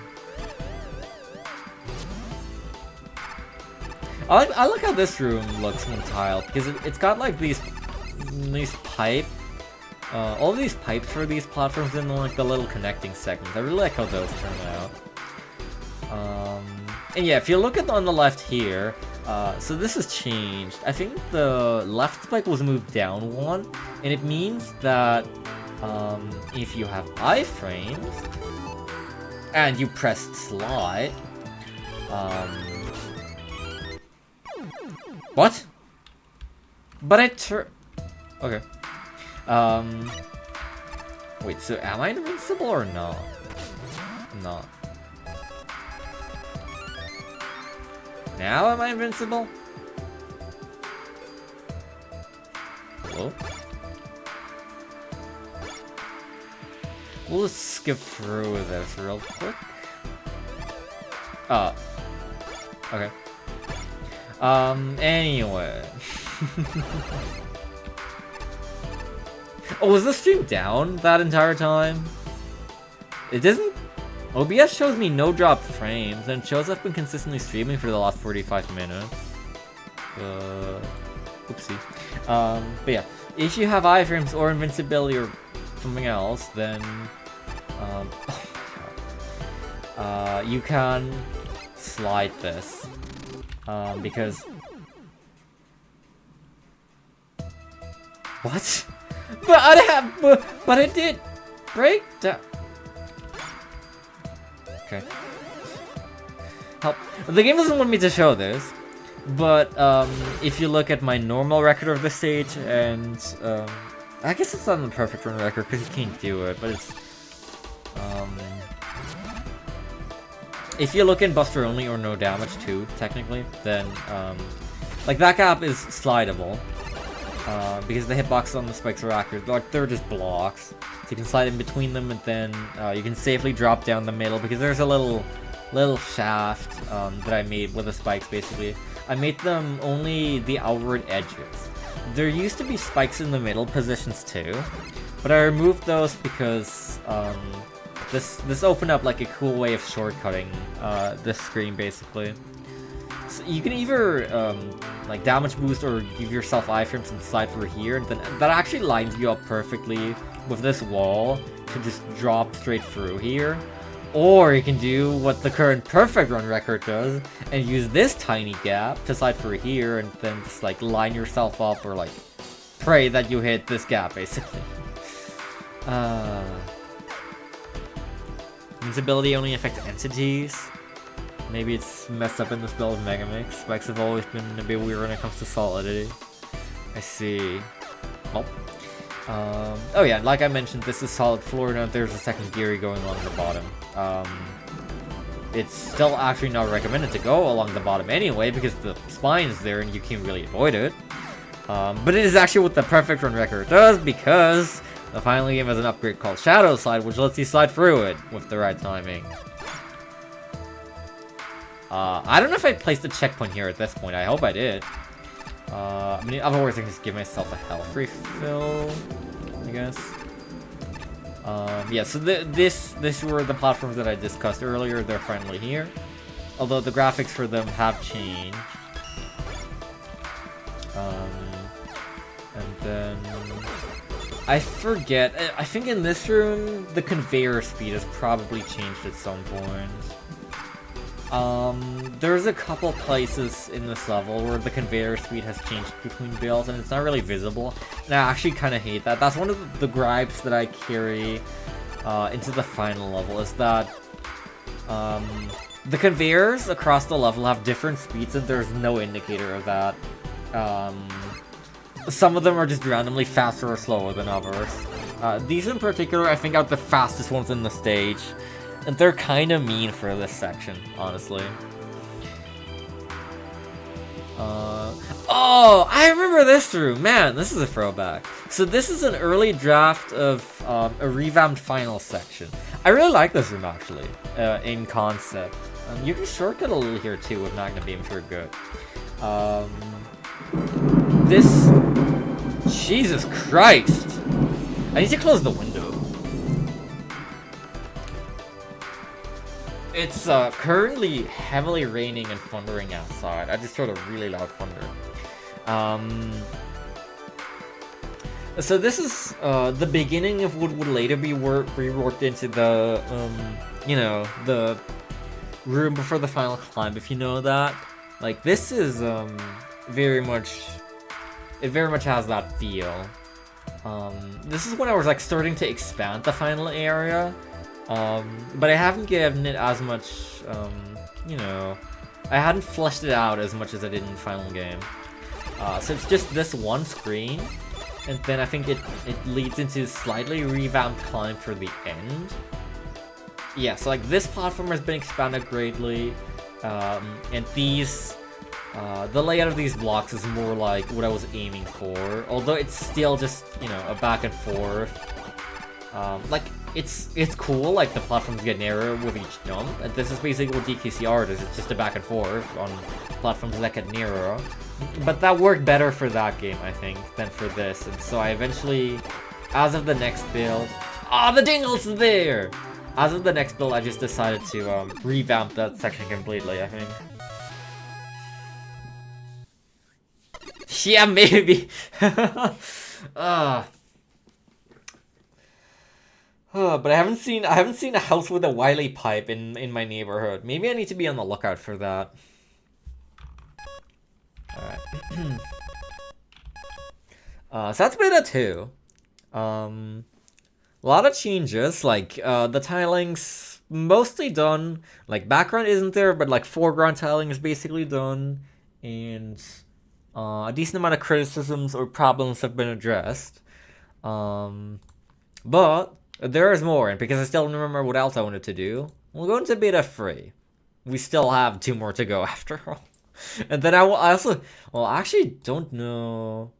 Speaker 1: I like how this room looks when tiled because it's got like these pipe. All of these pipes for these platforms and like the little connecting segments. I really like how those turn out. And yeah, if you look at on the left here, so this has changed. I think the left spike was moved down 1, and it means that if you have iframes and you press slide, what? But okay. Wait, so am I invincible or not? No. Now am I invincible? Hello? We'll just skip through this real quick. Okay. Anyway. Oh, was the stream down that entire time? It doesn't... OBS shows me no drop frames, and it shows I've been consistently streaming for the last 45 minutes. Oopsie. But yeah, if you have iframes or invincibility or something else, then... oh my god. You can slide this. Because... What? But I have, but it did break down. Okay. Help. The game doesn't want me to show this, but if you look at my normal record of the stage, and I guess it's not the perfect run record because you can't do it, but it's if you look in Buster only or no damage too, technically, then like that gap is slidable. Because the hitboxes on the spikes are accurate. Like, they're just blocks. So you can slide in between them, and then you can safely drop down the middle, because there's a little shaft that I made with the spikes, basically. I made them only the outward edges. There used to be spikes in the middle positions too, but I removed those because this opened up like a cool way of shortcutting this screen, basically. So you can either like damage boost or give yourself iframes and slide through here, and then that actually lines you up perfectly with this wall to just drop straight through here. Or you can do what the current perfect run record does and use this tiny gap to slide through here, and then just like line yourself up, or like pray that you hit this gap, basically. Invincibility only affects entities. Maybe it's messed up in this build of Mega Mix. Spikes have always been a bit weird when it comes to solidity. I see. Oh. Oh yeah, like I mentioned, this is solid floor. Now there's a secondary going along the bottom. It's still actually not recommended to go along the bottom anyway, because the spine is there and you can't really avoid it. But it is actually what the perfect run record does, because the final game has an upgrade called Shadow Slide, which lets you slide through it with the right timing. I don't know if I placed a checkpoint here at this point. I hope I did. I mean, otherwise I can just give myself a health refill, I guess. Yeah, so this were the platforms that I discussed earlier. They're finally here, although the graphics for them have changed. And then I forget. I think in this room the conveyor speed has probably changed at some point. There's a couple places in this level where the conveyor speed has changed between builds, and it's not really visible, and I actually kind of hate that. That's one of the gripes that I carry into the final level, is that the conveyors across the level have different speeds, and there's no indicator of that. Some of them are just randomly faster or slower than others. These in particular, I think, are the fastest ones in the stage. And they're kind of mean for this section, honestly. Oh, I remember this room. Man, this is a throwback. So this is an early draft of a revamped final section. I really like this room, actually, in concept. You can shortcut a little here, too, with Magna Beam if you're good. This... Jesus Christ! I need to close the window. It's currently heavily raining and thundering outside. I just heard a really loud thunder. So this is the beginning of what would later be reworked into the, you know, the room before the final climb, if you know that. Like, this is very much... It very much has that feel. This is when I was like starting to expand the final area. But I haven't given it as much, you know, I hadn't fleshed it out as much as I did in the final game. So it's just this one screen, and then I think it leads into a slightly revamped climb for the end. Yeah, so like this platform has been expanded greatly, and these, the layout of these blocks is more like what I was aiming for, although it's still just, you know, a back and forth. Like, it's cool, like the platforms get narrower with each jump, and this is basically what DKCR does. It's just a back and forth on platforms that get narrower. But that worked better for that game, I think, than for this, and so I eventually, as of the next build... Ah, the dingle's there! As of the next build, I just decided to revamp that section completely, I think. Yeah, maybe! But I haven't seen a house with a wily pipe in my neighborhood. Maybe I need to be on the lookout for that. Alright. So that's beta 2. A lot of changes, like the tiling's mostly done. Like background isn't there, but like foreground tiling is basically done, and a decent amount of criticisms or problems have been addressed. But there is more, and because I still don't remember what else I wanted to do, we'll go into beta 3. We still have 2 more to go after all. And then I also, well, I actually don't know.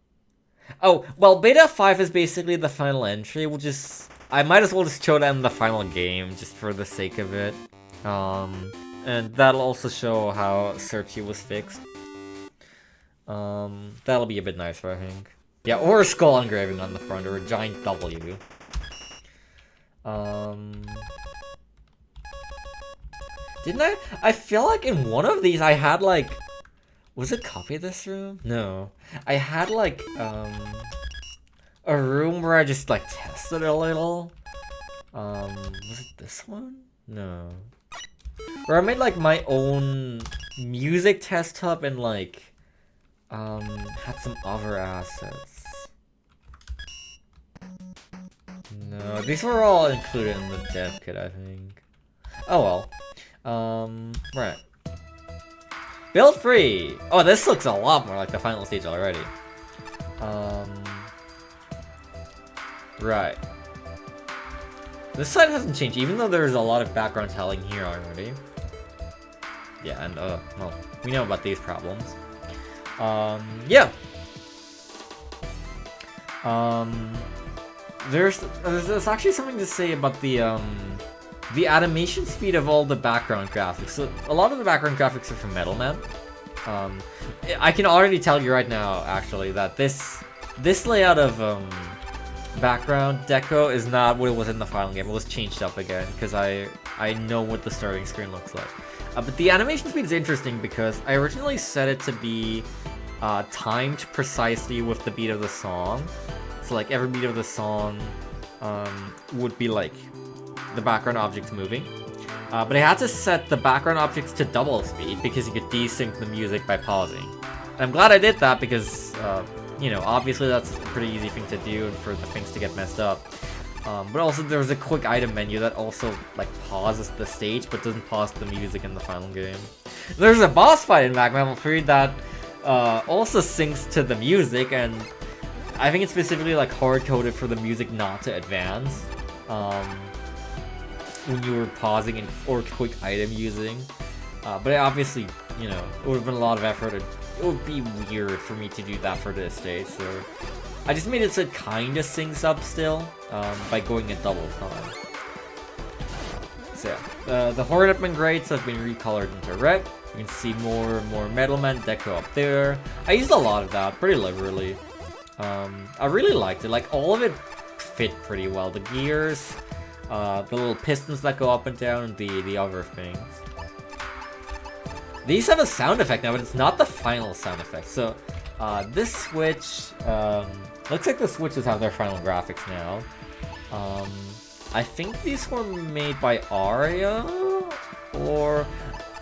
Speaker 1: Oh, well, beta 5 is basically the final entry, which is, I might as well just show them the final game, just for the sake of it. And that'll also show how Searchy was fixed. That'll be a bit nicer, I think. Yeah, or a skull engraving on the front, or a giant W. Didn't I? I feel like in one of these I had like... Was it Copy This Room? No. I had like, a room where I just like tested a little. Was it this one? No. Where I made like my own music test hub and like, had some other assets. No, these were all included in the dev kit, I think. Oh well. Right. Build free! Oh, this looks a lot more like the final stage already. Right. This side hasn't changed, even though there's a lot of background tiling here already. Yeah, and, well, we know about these problems. Yeah. There's actually something to say about the animation speed of all the background graphics. So a lot of the background graphics are from Metal Man. I can already tell you right now, actually, that this layout of background deco is not what it was in the final game. It was changed up again because I know what the starting screen looks like. But the animation speed is interesting because I originally set it to be timed precisely with the beat of the song. So like every beat of the song would be like the background objects moving. But I had to set the background objects to double speed because you could desync the music by pausing. And I'm glad I did that because, you know, obviously that's a pretty easy thing to do and for the things to get messed up. But also there was a quick item menu that also like pauses the stage but doesn't pause the music in the final game. There's a boss fight in Magma Level 3 that also syncs to the music, and I think it's specifically like hard-coded for the music not to advance. When you were pausing or quick item using. But obviously, you know, it would have been a lot of effort. It would be weird for me to do that for this stage, so I just made it so it kinda syncs up still, by going at double time. So yeah, the Hornetman grates have been recolored into red. You can see more and more Metal Man deco up there. I used a lot of that, pretty liberally. I really liked it, like all of it fit pretty well. The gears, the little pistons that go up and down, and the other things. These have a sound effect now, but it's not the final sound effect. So, this switch, looks like the switches have their final graphics now. I think these were made by Aria, or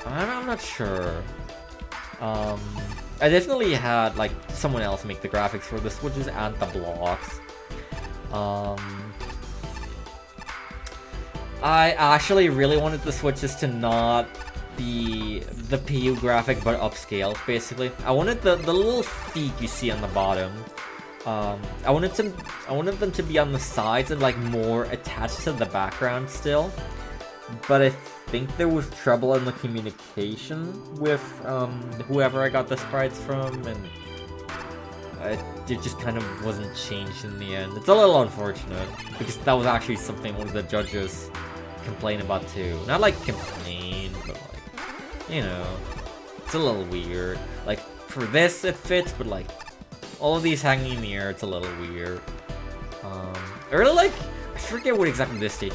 Speaker 1: I'm not sure. I definitely had like someone else make the graphics for the switches and the blocks. I actually really wanted the switches to not be the PU graphic but upscaled, basically. I wanted the little feet you see on the bottom. I wanted them to be on the sides and like more attached to the background still. But I think there was trouble in the communication with whoever I got the sprites from, and it just kind of wasn't changed in the end. It's a little unfortunate, because that was actually something one of the judges complained about too. Not like complain, but like, you know, it's a little weird. Like, for this it fits, but like, all of these hanging in the air, it's a little weird. I really like, I forget what exactly this stage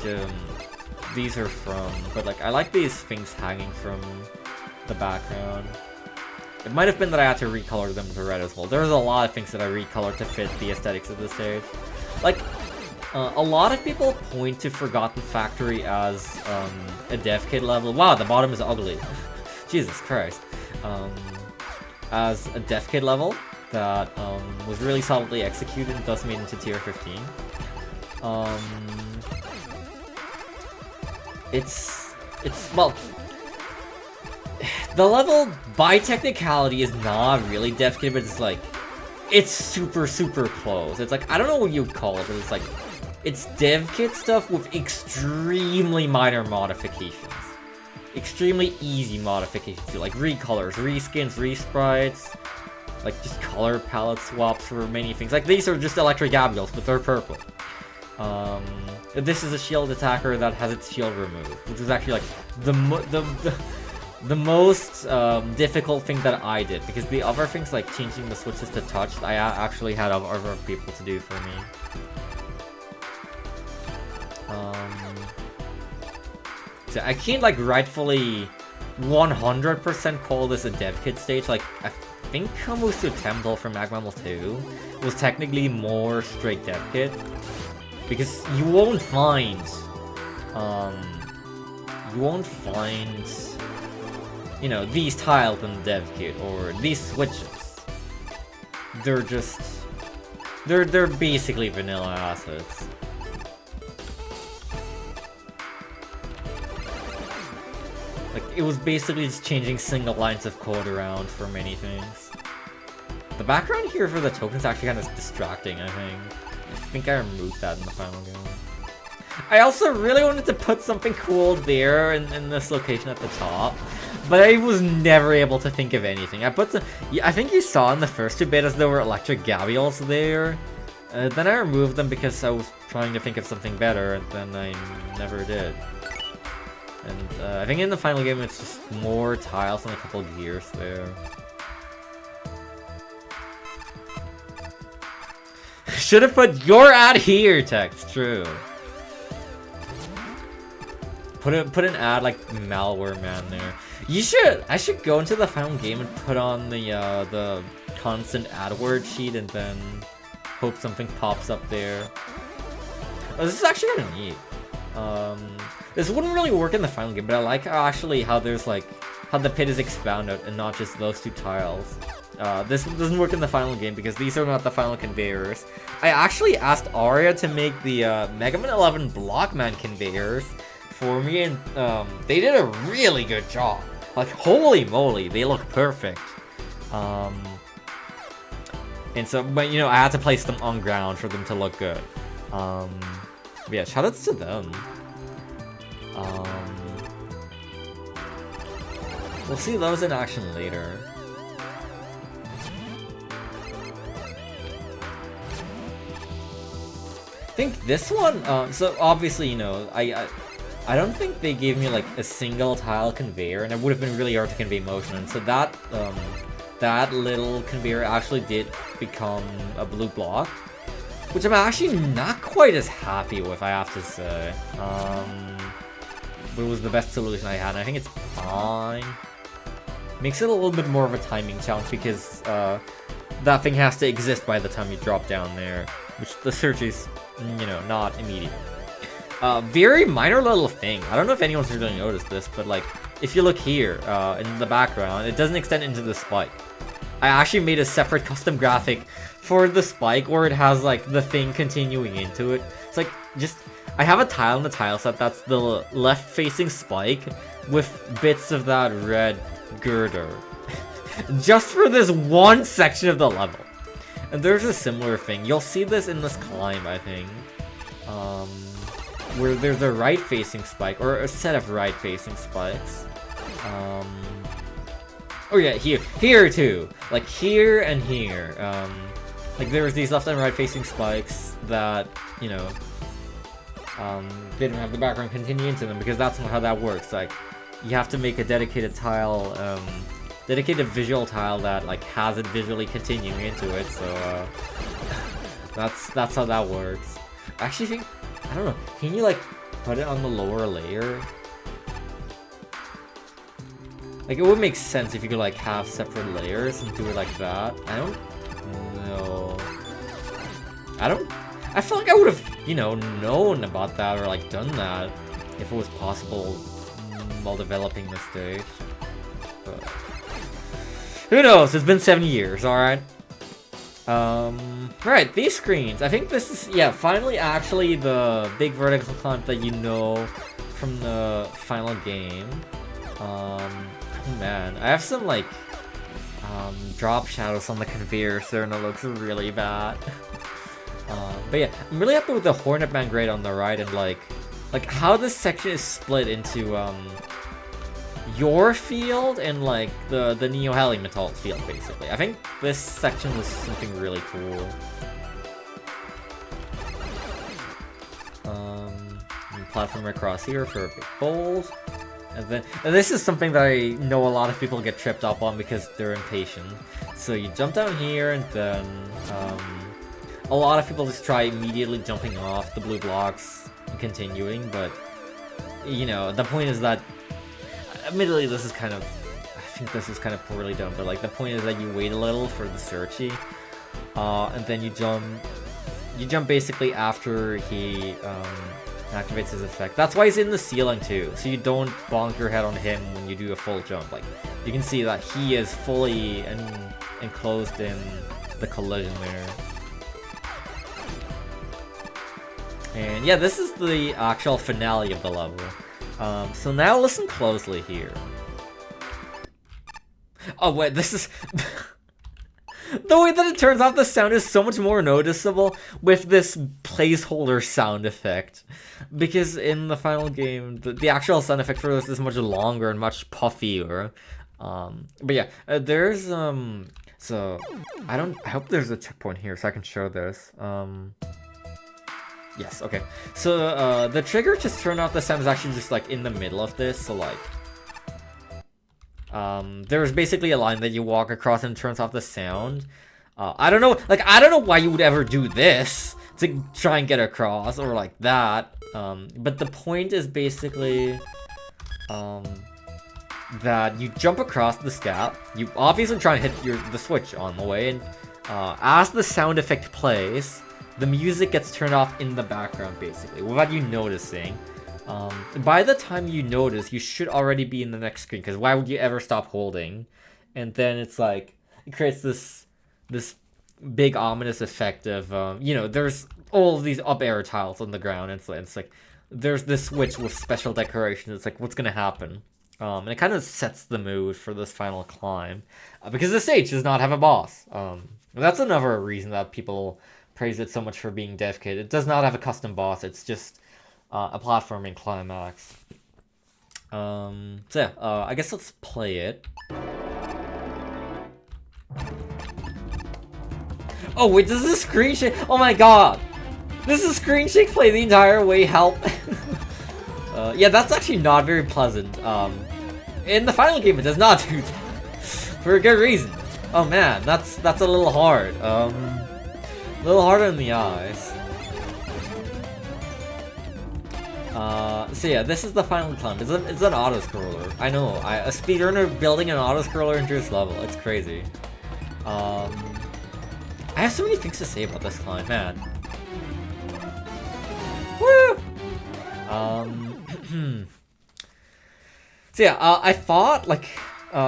Speaker 1: these are from, but like, I like these things hanging from the background. It might have been that I had to recolor them to red as well. There's a lot of things that I recolored to fit the aesthetics of the stage. Like, a lot of people point to Forgotten Factory as a dev kit level. Wow, the bottom is ugly. Jesus Christ. As a dev kit level that was really solidly executed and thus made into tier 15. It's well, the level by technicality is not really dev kit, but it's like it's super close. It's like I don't know what you'd call it, but it's like it's dev kit stuff with extremely minor modifications. Extremely easy modifications too, like recolors, reskins, resprites, like just color palette swaps for many things. Like these are just electric Gabriels, but they're purple. This is a shield attacker that has its shield removed, which was actually like the most difficult thing that I did, because the other things like changing the switches to touch, I actually had other people to do for me. So I can't like rightfully 100% call this a dev kit stage. Like I think Kamusu Temple from Magma 2 was technically more straight dev kit, because you won't find you know, these tiles in the dev kit or these switches. They're basically vanilla assets. Like, it was basically just changing single lines of code around for many things. The background here for the token's actually kind of distracting, I think I removed that in the final game. I also really wanted to put something cool there in this location at the top, but I was never able to think of anything. I put some... I think you saw in the first 2 betas there were electric Gabriels there. Then I removed them because I was trying to think of something better, and then I never did. And I think in the final game it's just more tiles and a couple of gears there. Should have put "your ad here" text, true. Put an ad like Malware Man there. I should go into the final game and put on the constant AdWord sheet and then hope something pops up there. Oh, this is actually kind of neat. This wouldn't really work in the final game, but I like how there's like how the pit is expounded and not just those 2 tiles. This doesn't work in the final game because these are not the final conveyors. I actually asked Aria to make the Mega Man 11 Blockman conveyors for me, and they did a really good job. Like, holy moly, they look perfect. And so, but you know, I had to place them on ground for them to look good. Yeah, shoutouts to them. We'll see those in action later. I think this one, so obviously, you know, I don't think they gave me like a single tile conveyor, and it would have been really hard to convey motion, and so that that little conveyor actually did become a blue block, which I'm actually not quite as happy with, I have to say. But it was the best solution I had, and I think it's fine. Makes it a little bit more of a timing challenge because that thing has to exist by the time you drop down there, which the search is, you know, not immediate. Very minor little thing. I don't know if anyone's really noticed this, but like, if you look here in the background, it doesn't extend into the spike. I actually made a separate custom graphic for the spike where it has like the thing continuing into it. It's like, just, I have a tile in the tile set that's the left-facing spike with bits of that red girder. Just for this one section of the level. And there's a similar thing. You'll see this in this climb, I think. Where there's a right-facing spike, or a set of right-facing spikes. Oh yeah, here too. Like here and here. Like there's these left and right-facing spikes that, you know, didn't have the background continue into them, because that's not how that works. Like, you have to make a dedicated tile, dedicated visual tile that like has it visually continuing into it. So that's how that works. I actually think, I don't know, can you like put it on the lower layer? Like, it would make sense if you could like have separate layers and do it like that. I don't know. I feel like I would have, you know, known about that or like done that if it was possible while developing this stage. But who knows? It's been 7 years, alright? Right, these screens. I think this is, yeah, finally actually the big vertical climb that you know from the final game. Oh man, I have some, like, drop shadows on the conveyor, so it looks really bad. But yeah, I'm really happy with the Hornet Man grade on the right, and like how this section is split into, your field and like the Neo Helimetal field, basically. I think this section was something really cool. Platform across here for a big bold. And this is something that I know a lot of people get tripped up on because they're impatient. So you jump down here, and then a lot of people just try immediately jumping off the blue blocks and continuing, but you know, the point is that, admittedly, this is kind of, I think this is kind of poorly done, but like the point is that you wait a little for the searchy, and then you jump basically after he activates his effect. That's why he's in the ceiling too, so you don't bonk your head on him when you do a full jump. Like, you can see that he is fully enclosed in the collision there. And yeah, this is the actual finale of the level. So now listen closely here. Oh wait, this is... The way that it turns off the sound is so much more noticeable with this placeholder sound effect. Because in the final game, the actual sound effect for this is much longer and much puffier. But yeah, there's, so, I hope there's a checkpoint here so I can show this. Yes, okay. So, the trigger to turn off the sound is actually just, like, in the middle of this, so, like... there's basically a line that you walk across and turns off the sound. I don't know why you would ever do this to try and get across, or like that. But the point is basically, that you jump across this gap. You obviously try and hit the switch on the way, and as the sound effect plays, the music gets turned off in the background, basically, without you noticing. By the time you notice, you should already be in the next screen, because why would you ever stop holding? And then it's like, it creates this big ominous effect of, you know, there's all of these up air tiles on the ground, and it's like, there's this switch with special decorations. It's like, what's gonna happen? And it kind of sets the mood for this final climb, because the stage does not have a boss. That's another reason that people praise it so much for being dev kit. It does not have a custom boss, it's just a platforming climax. So yeah, I guess let's play it. Oh wait, does this screen shake? Oh my god! Does the screen shake play the entire way? Help! Yeah, that's actually not very pleasant. In the final game, it does not do that. For a good reason. Oh man, that's a little hard. A little harder in the eyes. So yeah, this is the final climb. It's an auto-scroller. I know, a speedrunner building an auto-scroller into this level. It's crazy. I have so many things to say about this climb, man. Woo! So yeah, I thought, like,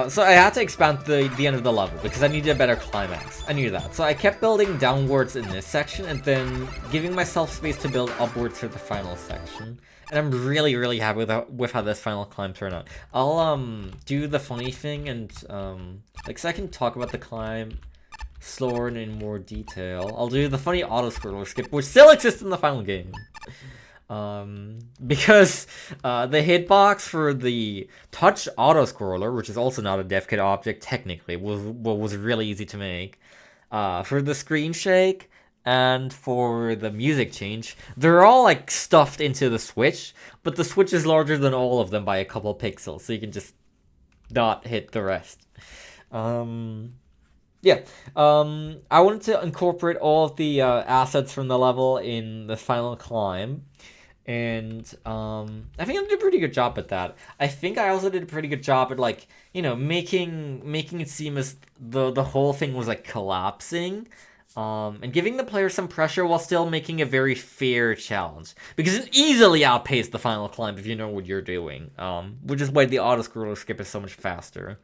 Speaker 1: so I had to expand the end of the level because I needed a better climax. I knew that. So I kept building downwards in this section and then giving myself space to build upwards for the final section. And I'm really, really happy with how this final climb turned out. I'll do the funny thing and like, so I can talk about the climb slower and in more detail. I'll do the funny auto-scroller skip, which still exists in the final game. Because the hitbox for the touch auto-scroller, which is also not a dev kit object technically, was really easy to make. For the screen shake and for the music change, they're all like stuffed into the switch, but the switch is larger than all of them by a couple pixels, so you can just not hit the rest. Yeah, I wanted to incorporate all of the assets from the level in the final climb. And I think I did a pretty good job at that. I think I also did a pretty good job at, like, you know, making it seem as the whole thing was like collapsing, and giving the player some pressure while still making a very fair challenge, because it easily outpaced the final climb if you know what you're doing. Which is why the auto scroller skip is so much faster.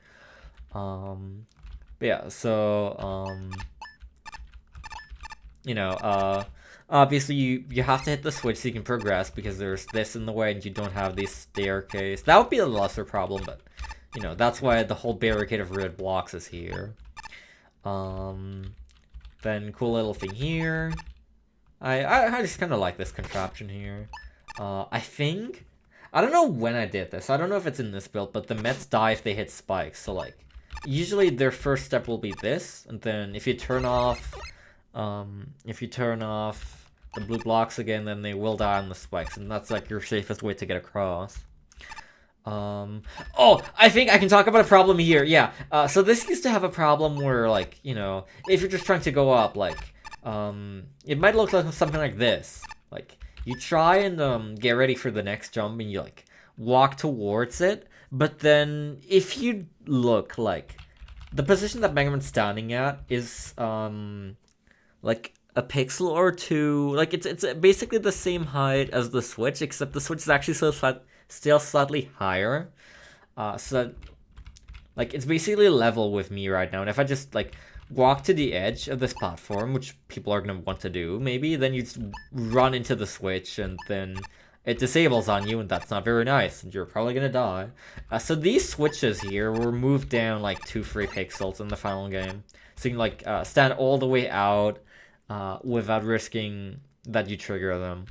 Speaker 1: But yeah, so you know, obviously you have to hit the switch so you can progress because there's this in the way and you don't have this staircase. That would be a lesser problem, but you know, that's why the whole barricade of red blocks is here. Then cool little thing here. I just kind of like this contraption here. I don't know when I did this. I don't know if it's in this build, but the Mets die if they hit spikes. So like, usually their first step will be this, and then if you turn off the blue blocks again, then they will die on the spikes, and that's like your safest way to get across. Oh, I think I can talk about a problem here. Yeah. So this used to have a problem where, like, you know, if you're just trying to go up, like, it might look like something like this. Like, you try and get ready for the next jump, and you like walk towards it, but then if you look, like, the position that Mega Man's standing at is like a pixel or two. Like, it's basically the same height as the Switch, except the Switch is actually still slightly higher. So like, it's basically level with me right now, and if I just like walk to the edge of this platform, which people are gonna want to do maybe, then you just run into the Switch and then it disables on you, and that's not very nice, and you're probably gonna die. So these switches here were moved down like 2-3 pixels in the final game, so you can like stand all the way out without risking that you trigger them.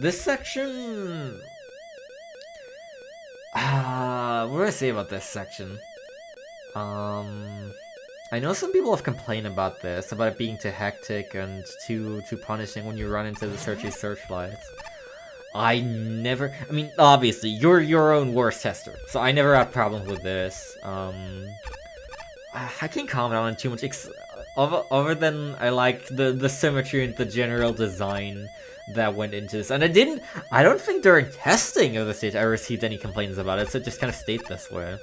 Speaker 1: This section... what do I say about this section? I know some people have complained about this, about it being too hectic and too punishing when you run into the searchlights. I mean, obviously, you're your own worst tester, so I never had problems with this. I can't comment on it too much, other than I like the symmetry and the general design that went into this. And I don't think during testing of the stage I received any complaints about it, so it just kind of stayed this way.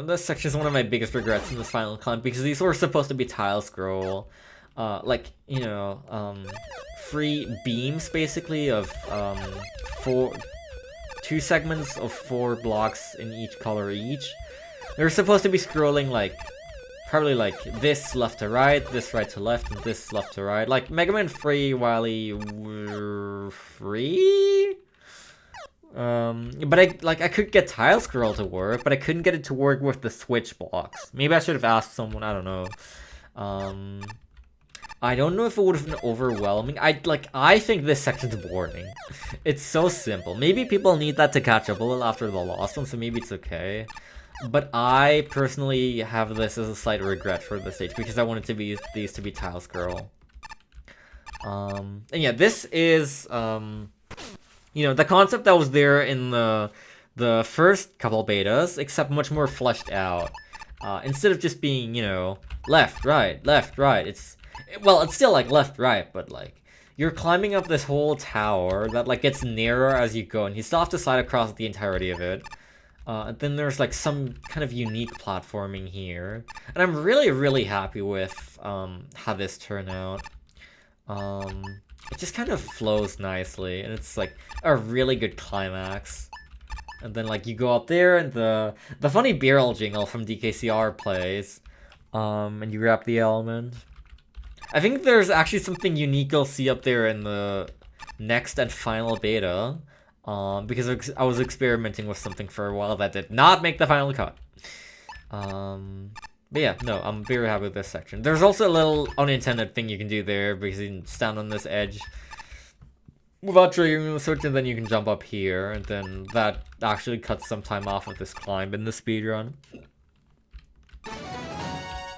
Speaker 1: This section is one of my biggest regrets in this final climb, because these were supposed to be tile scroll. Like, you know, free beams, basically, of, 2 segments of 4 blocks in each color each. They're supposed to be scrolling, like, probably like this left to right, this right to left, and this left to right. Like Mega Man Free Wily were free? But I could get tile scroll to work, but I couldn't get it to work with the switch blocks. Maybe I should have asked someone, I don't know. I don't know if it would have been overwhelming. I think this section's boring. It's so simple. Maybe people need that to catch up a little after the last one, so maybe it's okay. But I personally have this as a slight regret for the stage, because I wanted these to be tile scroll. And yeah, this is you know, the concept that was there in the first couple betas, except much more fleshed out. Instead of just being, you know, left, right, it's still like left, right, but like you're climbing up this whole tower that like gets narrower as you go, and you still have to slide across the entirety of it. And then there's like some kind of unique platforming here, and I'm really happy with how this turned out. It just kind of flows nicely, and it's like a really good climax. And then like you go up there, and the funny barrel jingle from DKCR plays, and you grab the element. I think there's actually something unique you'll see up there in the next and final beta. Because I was experimenting with something for a while that did not make the final cut. But yeah, no, I'm very happy with this section. There's also a little unintended thing you can do there, because you can stand on this edge without triggering the switch, and then you can jump up here, and then that actually cuts some time off of this climb in the speedrun.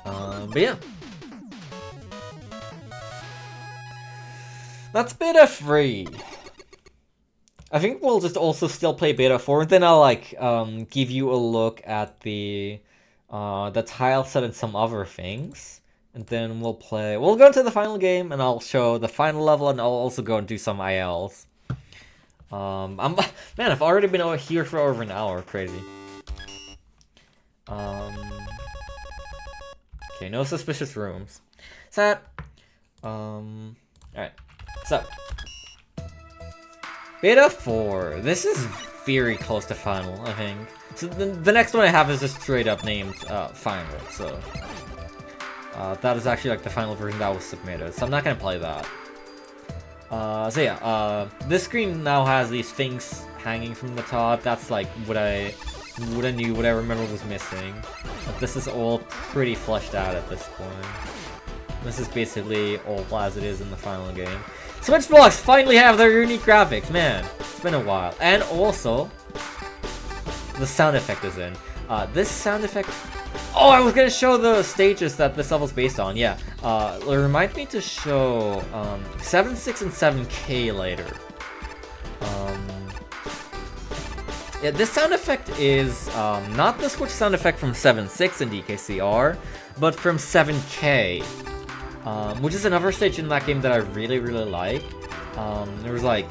Speaker 1: But yeah. That's beta 3. I think we'll just also still play beta 4, then I'll like give you a look at the tile set and some other things, and then we'll go into the final game, and I'll show the final level, and I'll also go and do some ILs. Man, I've already been over here for over an hour, crazy. Okay, no suspicious rooms. Set. Alright, so. Beta 4. This is very close to final, I think. So the next one I have is just straight up named Final. So that is actually like the final version that was submitted. So I'm not gonna play that. So yeah, this screen now has these things hanging from the top. That's like what I remember was missing. But this is all pretty fleshed out at this point. This is basically all as it is in the final game. Switch blocks finally have their unique graphics, man. It's been a while. And also, the sound effect is in. This sound effect... Oh, I was gonna show the stages that this level's based on, yeah. Remind me to show 7.6 and 7K later. Yeah, this sound effect is not the Switch sound effect from 7.6 and DKCR, but from 7K, which is another stage in that game that I really, really like. There was like,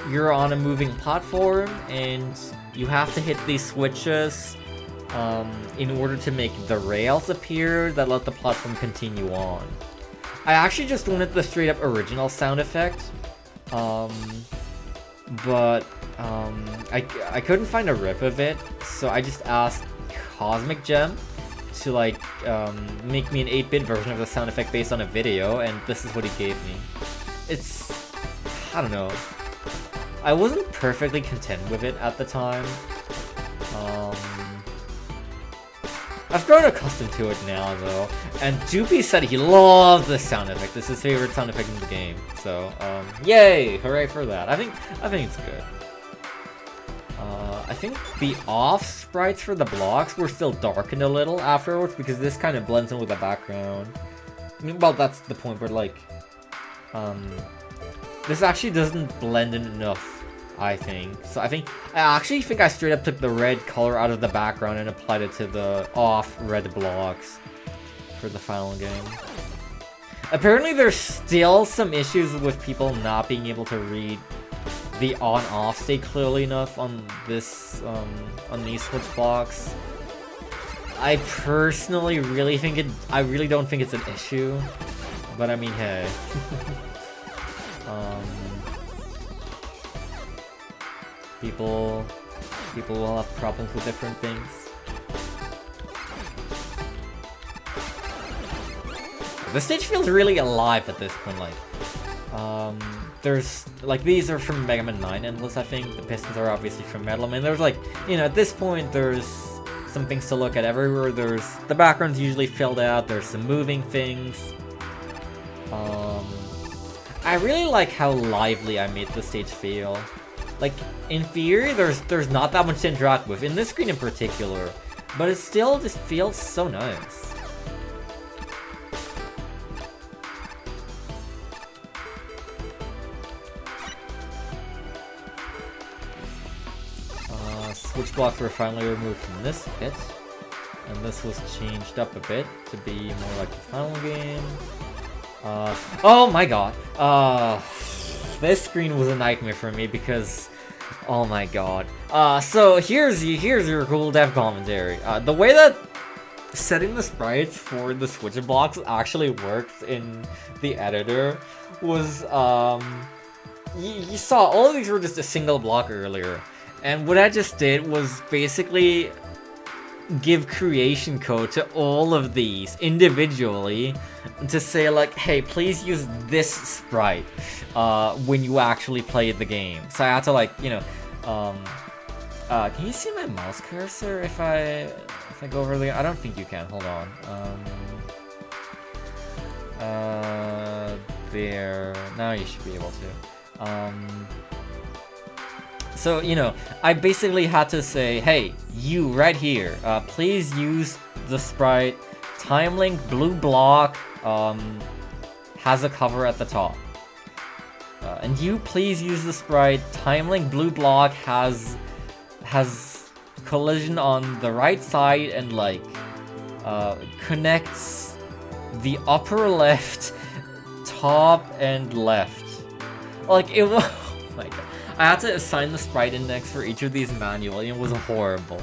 Speaker 1: you're on a moving platform and you have to hit these switches in order to make the rails appear that let the platform continue on. I actually just wanted the straight up original sound effect, but I couldn't find a rip of it, so I just asked Cosmic Gem to like make me an 8-bit version of the sound effect based on a video, and this is what he gave me. It's... I don't know. I wasn't perfectly content with it at the time. I've grown accustomed to it now, though, and Doopy said he loves this sound effect. This is his favorite sound effect in the game, so, yay! Hooray for that. I think it's good. I think the off sprites for the blocks were still darkened a little afterwards, because this kind of blends in with the background. I mean, well, that's the point, but like, this actually doesn't blend in enough, I think. So I actually think I straight up took the red color out of the background and applied it to the off red blocks for the final game. Apparently there's still some issues with people not being able to read the on-off state clearly enough on this, on these Switch blocks. I personally really don't think it's an issue, but I mean, hey. People will have problems with different things. The stage feels really alive at this point, like, there's, like, these are from Mega Man 9 Endless, I think. The pistons are obviously from Metal Man. There's, like, you know, at this point, there's some things to look at everywhere. There's, the background's usually filled out. There's some moving things. I really like how lively I made the stage feel. Like, in theory, there's not that much to interact with, in this screen in particular, but it still just feels so nice. Switch blocks were finally removed from this bit, and this was changed up a bit to be more like the final game. Oh my god. This screen was a nightmare for me because, oh my god. So here's your cool dev commentary. The way that setting the sprites for the Switch blocks actually works in the editor was, you saw all of these were just a single block earlier. And what I just did was basically give creation code to all of these individually to say like, hey, please use this sprite when you actually play the game. So I had to like, you know, can you see my mouse cursor if I go over the... I don't think you can, hold on. There, now you should be able to. So, you know, I basically had to say, hey, you right here, please use the sprite Time Link Blue Block has a cover at the top. And you please use the sprite Time Link Blue Block has collision on the right side and like connects the upper left, top, and left. Like it was... Oh my god. I had to assign the sprite index for each of these manually, and it was horrible.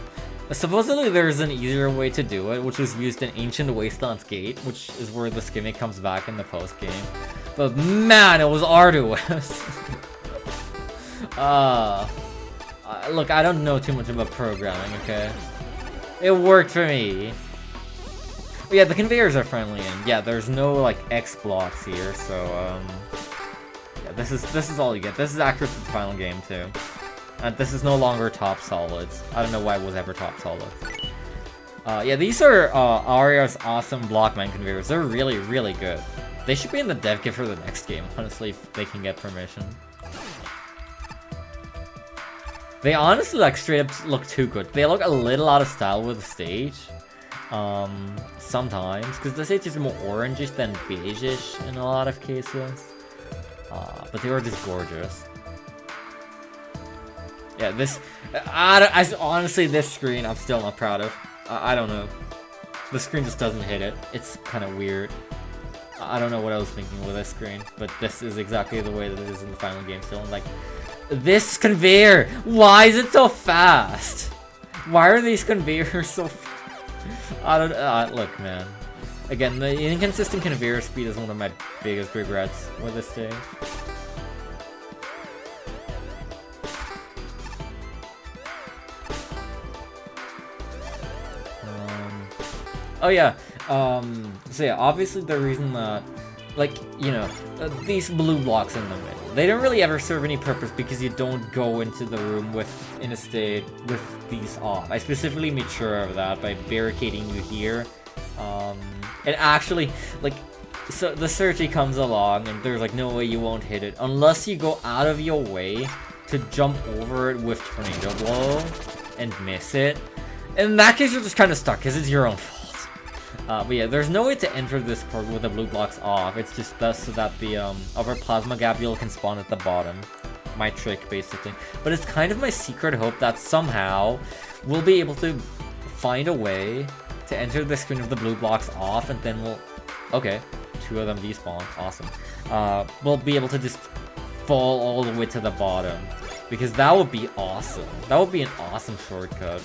Speaker 1: Supposedly there's an easier way to do it, which was used in Ancient Wasteland's Gate, which is where this gimmick comes back in the post-game. But man, it was arduous. Look, I don't know too much about programming, okay? It worked for me. But yeah, the conveyors are friendly, and yeah, there's no like X blocks here, so yeah, this is all you get. This is accurate to the final game too. And this is no longer top solids. I don't know why it was ever top solids. Yeah, these are Aria's awesome blockman conveyors. They're really, really good. They should be in the dev kit for the next game, honestly, if they can get permission. They honestly, like, straight up look too good. They look a little out of style with the stage. Sometimes, because the stage is more orangish than beigeish in a lot of cases. But they were just gorgeous. Yeah, this... honestly, this screen I'm still not proud of. I don't know. The screen just doesn't hit it. It's kind of weird. I don't know what I was thinking with this screen, but this is exactly the way that it is in the final game still. And like, this conveyor! Why is it so fast? Why are these conveyors so I don't look, man. Again, the inconsistent conveyor speed is one of my biggest regrets with this stage. Oh yeah, so yeah, obviously the reason that, like, you know, these blue blocks in the middle, they don't really ever serve any purpose because you don't go into the room in a state with these off. I specifically made sure of that by barricading you here. And actually, like, so the Searchy comes along and there's like no way you won't hit it unless you go out of your way to jump over it with Tornado Blow and miss it. In that case, you're just kind of stuck because it's your own fault. But yeah, there's no way to enter this part with the blue blocks off. It's just thus so that the other plasma gabule can spawn at the bottom. My trick, basically. But it's kind of my secret hope that somehow we'll be able to find a way to enter the screen of the blue blocks off, and then we'll... Okay, 2 of them despawn. Awesome. We'll be able to just fall all the way to the bottom. Because that would be awesome. That would be an awesome shortcut.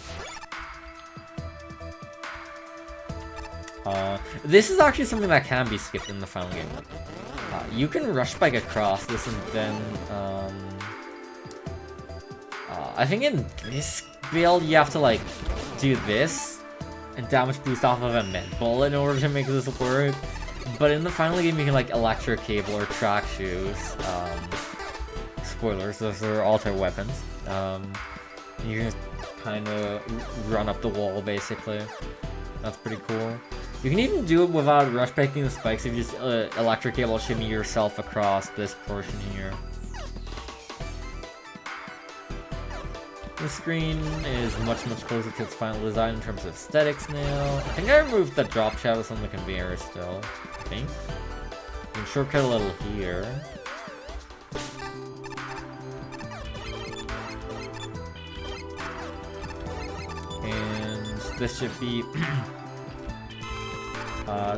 Speaker 1: This is actually something that can be skipped in the final game. You can rush bike across this and then, I think in this build you have to like do this and damage boost off of a med ball in order to make this work. But in the final game you can like electric cable or track shoes. Spoilers, those are alter weapons. You can kind of run up the wall basically. That's pretty cool. You can even do it without rush picking the spikes if you just electric cable shimmy yourself across this portion here. The screen is much closer to its final design in terms of aesthetics now. I think I removed the drop shadows on the conveyor still, I think. You can shortcut a little here. And this should be...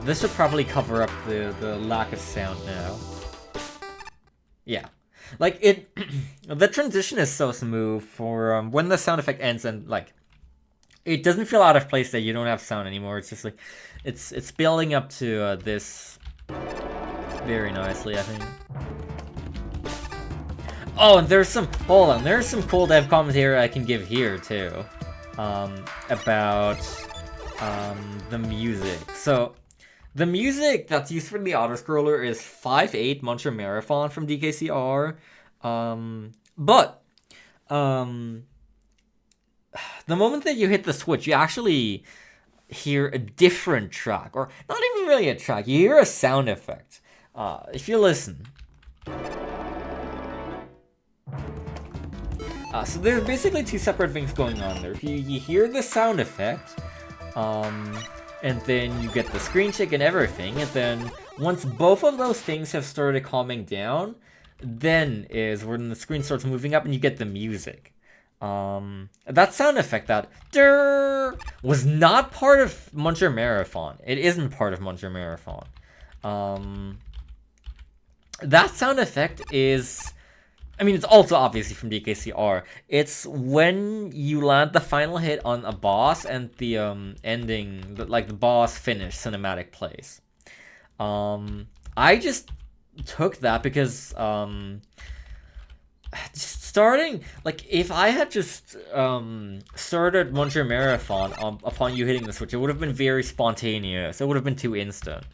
Speaker 1: this should probably cover up the lack of sound now. Yeah. Like, it... the transition is so smooth for when the sound effect ends and, like... It doesn't feel out of place that you don't have sound anymore. It's just like... It's building up to this... very nicely, I think. Oh, and there's some... Hold on. There's some cool dev commentary I can give here, too. About... the music. So, the music that's used for the auto-scroller is 5/8 Muncher Marathon from DKCR. But, the moment that you hit the switch, you actually hear a different track. Or, not even really a track, you hear a sound effect. If you listen. So there's basically 2 separate things going on there. You hear the sound effect, and then you get the screen shake and everything, and then once both of those things have started calming down, then is when the screen starts moving up and you get the music. That sound effect, that durr, was not part of Muncher Marathon. It isn't part of Muncher Marathon. That sound effect is... I mean, it's also obviously from DKCR. It's when you land the final hit on a boss and the ending, like the boss finish cinematic plays. I just took that because just starting, like, if I had just started Muncher Marathon upon you hitting the switch, it would have been very spontaneous. It would have been too instant.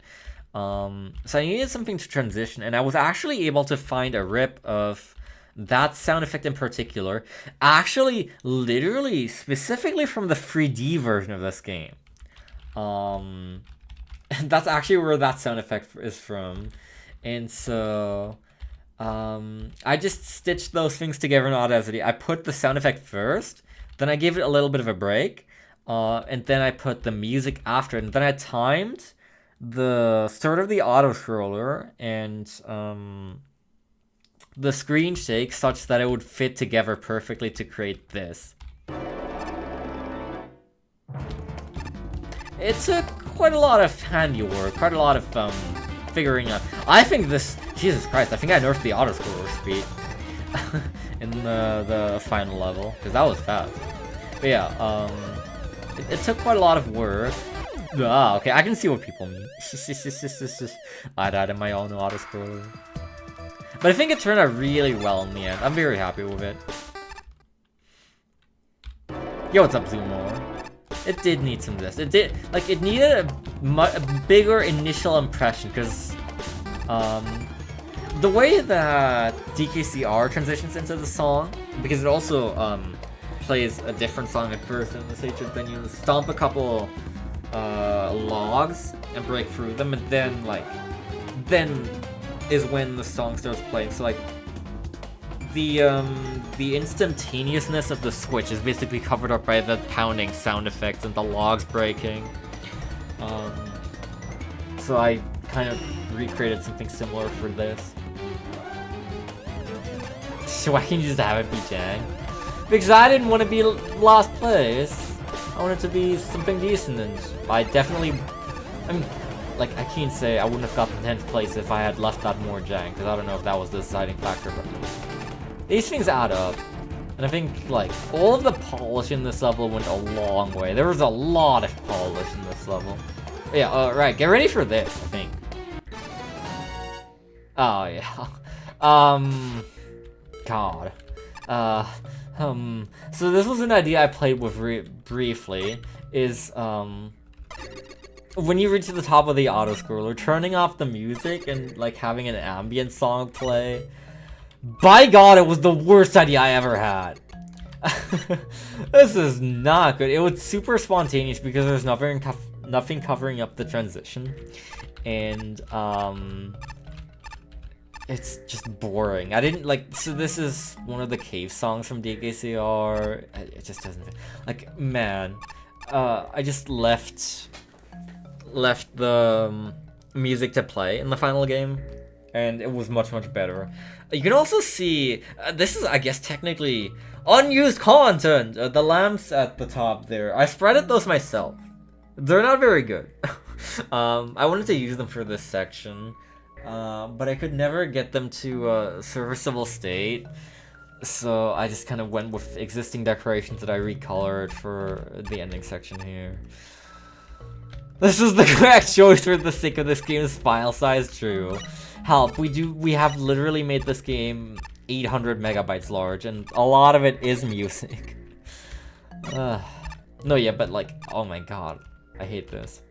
Speaker 1: So I needed something to transition, and I was actually able to find a rip of that sound effect in particular, actually, literally, specifically from the 3D version of this game. And that's actually where that sound effect is from. And so I just stitched those things together in Audacity. I put the sound effect first, then I gave it a little bit of a break, and then I put the music after it, and then I timed the start of the auto scroller and the screen shake such that it would fit together perfectly to create this. It took quite a lot of handiwork, quite a lot of figuring out. I think this, Jesus Christ, I think I nerfed the auto scroller speed in the final level, because that was fast. But yeah, it took quite a lot of work. Ah, okay, I can see what people mean. I died in my own auto scroller. But I think it turned out really well in the end. I'm very happy with it. Yo, what's up, Zoomer? It did need some of this. It did, like, it needed a bigger initial impression, because the way that DKCR transitions into the song, because it also plays a different song at first in the stage, then you stomp a couple logs and break through them, and then then is when the song starts playing. So like the instantaneousness of the switch is basically covered up by the pounding sound effects and the logs breaking. So I kind of recreated something similar for this. So why can't you just have it be Jang? Because I didn't want to be last place. I wanted to be something decent, and I definitely, I mean, like, I can't say I wouldn't have gotten 10th place if I had left that more Jang, because I don't know if that was the deciding factor, but these things add up. And I think, like, all of the polish in this level went a long way. There was a lot of polish in this level. But yeah, right, get ready for this, I think. Oh, yeah. God. So this was an idea I played with briefly, is, when you reach the top of the auto-scroller, turning off the music and, like, having an ambient song play. By God, it was the worst idea I ever had. This is not good. It was super spontaneous because there's nothing covering up the transition. And, it's just boring. I didn't like, so this is one of the cave songs from DKCR. It just doesn't, like, man, I just left the music to play in the final game, and it was much better. You can also see, this is, I guess, technically unused content. The lamps at the top there, I spreaded those myself. They're not very good. I wanted to use them for this section. But I could never get them to a serviceable state, so I just kind of went with existing decorations that I recolored for the ending section here. This is the correct choice for the sake of this game's file size, true. Help, we have literally made this game 800 megabytes large, and a lot of it is music. No, yeah, but like, oh my god, I hate this.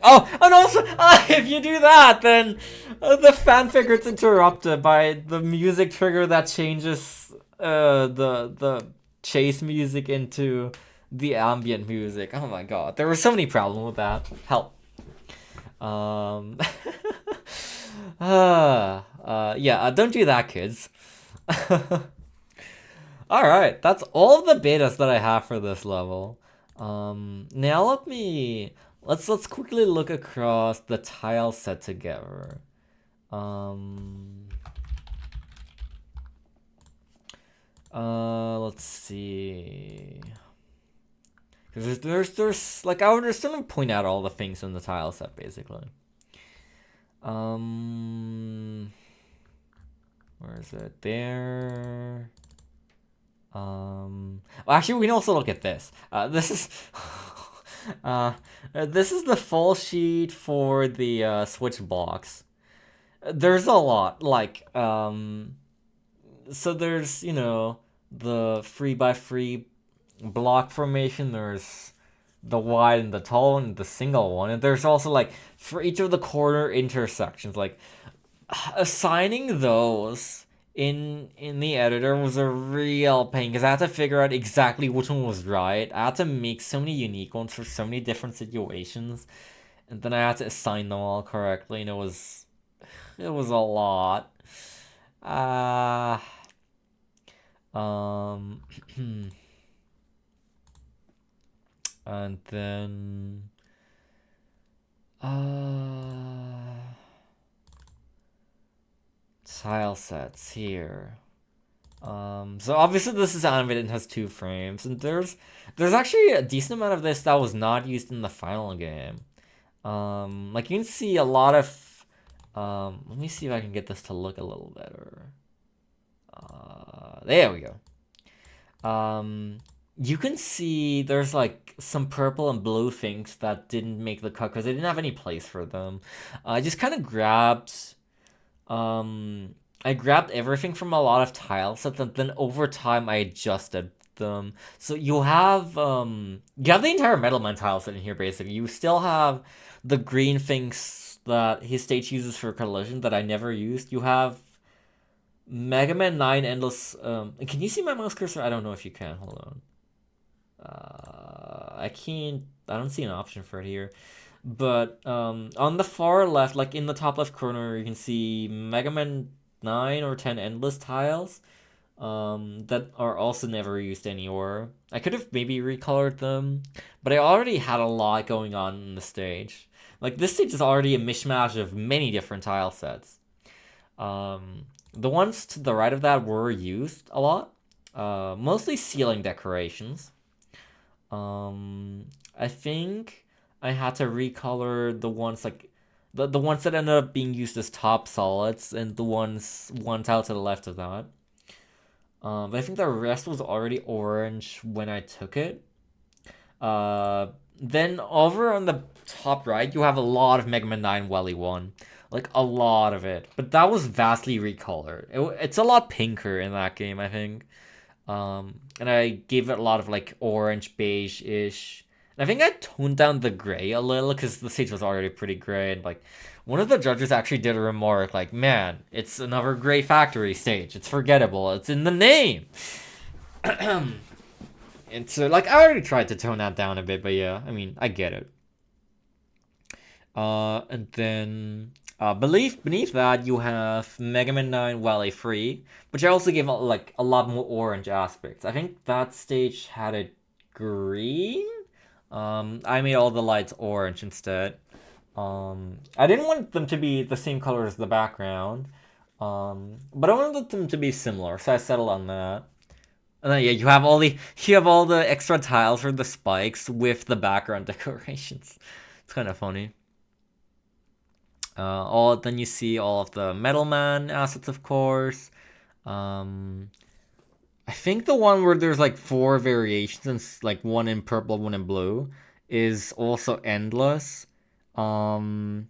Speaker 1: Oh, and also, if you do that, then the fanfic gets interrupted by the music trigger that changes the chase music into the ambient music. Oh my god, there were so many problems with that. Help. Yeah, don't do that, kids. Alright, that's all of the betas that I have for this level. Now let's quickly look across the tile set together. Let's see. Because there's like, I would just want to point out all the things in the tile set, basically. Where is it? There. Well, actually, we can also look at this. This is this is the full sheet for the switch blocks. There's a lot, like so there's, you know, the 3x3 block formation, there's the wide and the tall and the single one, and there's also like for each of the corner intersections, like assigning those in the editor was a real pain because I had to figure out exactly which one was right. I had to make so many unique ones for so many different situations, and then I had to assign them all correctly, and it was a lot. Uh um and then uh tile sets here. So obviously this is animated and has 2 frames, and there's actually a decent amount of this that was not used in the final game. Like you can see a lot of, let me see if I can get this to look a little better. There we go. You can see there's like some purple and blue things that didn't make the cut because they didn't have any place for them. I just kind of um, I grabbed everything from a lot of tile sets, and then over time I adjusted them. So you have the entire Metal Man tile set in here basically. You still have the green things that his stage uses for collision that I never used. You have Mega Man 9 Endless. Can you see my mouse cursor? I don't know if you can. Hold on. I can't. I don't see an option for it here. But on the far left, like in the top left corner, you can see Mega Man 9 or 10 Endless tiles that are also never used anywhere. I could have maybe recolored them, but I already had a lot going on in the stage. Like this stage is already a mishmash of many different tile sets. The ones to the right of that were used a lot, mostly ceiling decorations. I think I had to recolor the ones like the ones that ended up being used as top solids and the ones one tile to the left of that. But I think the rest was already orange when I took it. Then over on the top right, you have a lot of Mega Man 9 Welly 1. Like, a lot of it. But that was vastly recolored. It's a lot pinker in that game, I think. And I gave it a lot of, like, orange, beige-ish. And I think I toned down the gray a little, because the stage was already pretty gray. And, like, one of the judges actually did a remark, like, man, it's another gray factory stage. It's forgettable. It's in the name. And so, like, I already tried to tone that down a bit, but yeah, I mean, I get it. And then beneath that you have Mega Man 9 Wally Free, which I also gave like a lot more orange aspects. I think that stage had it green. I made all the lights orange instead. I didn't want them to be the same color as the background. But I wanted them to be similar, so I settled on that. And then yeah, you have all the extra tiles for the spikes with the background decorations. It's kind of funny. All then you see all of the Metal Man assets, of course. Um, I think the one where there's like 4 variations, like one in purple, one in blue, is also endless. Um,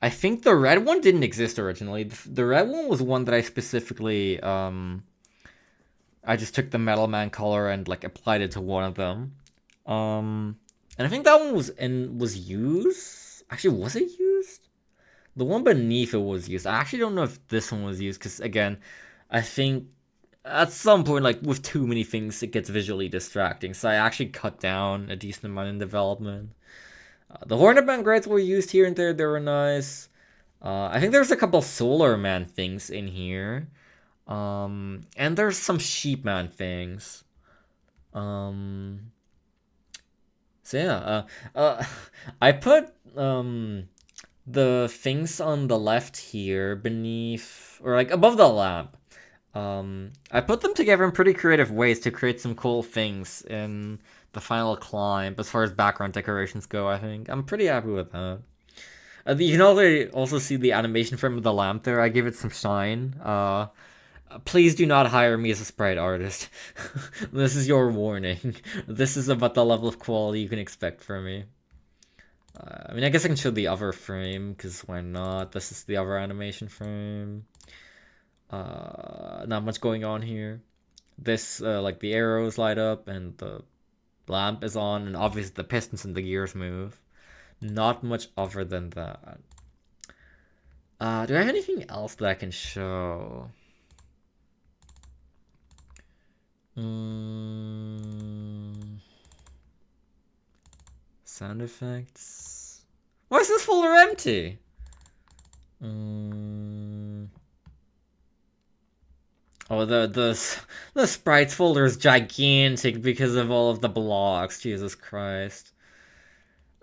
Speaker 1: I think the red one didn't exist originally. The red one was one that I specifically I just took the Metal Man color and like applied it to one of them. And I think that one was used. Actually, was it used? The one beneath it was used. I actually don't know if this one was used because again, I think at some point, like with too many things, it gets visually distracting. So I actually cut down a decent amount in development. The Hornet Man grids were used here and there. They were nice. I think there's a couple Solar Man things in here. And there's some Sheep Man things. Um, so yeah, I put the things on the left here beneath or like above the lamp. I put them together in pretty creative ways to create some cool things in the final climb as far as background decorations go. I think I'm pretty happy with that. You can also see the animation frame of the lamp there. I gave it some shine. Please do not hire me as a sprite artist. This is your warning. This is about the level of quality you can expect from me. I mean, I guess I can show the other frame, because why not? This is the other animation frame. Not much going on here. This, like, the arrows light up and the lamp is on, and obviously the pistons and the gears move. Not much other than that. Do I have anything else that I can show? Sound effects. Why is this folder empty? Oh, the sprites folder is gigantic because of all of the blocks. Jesus Christ.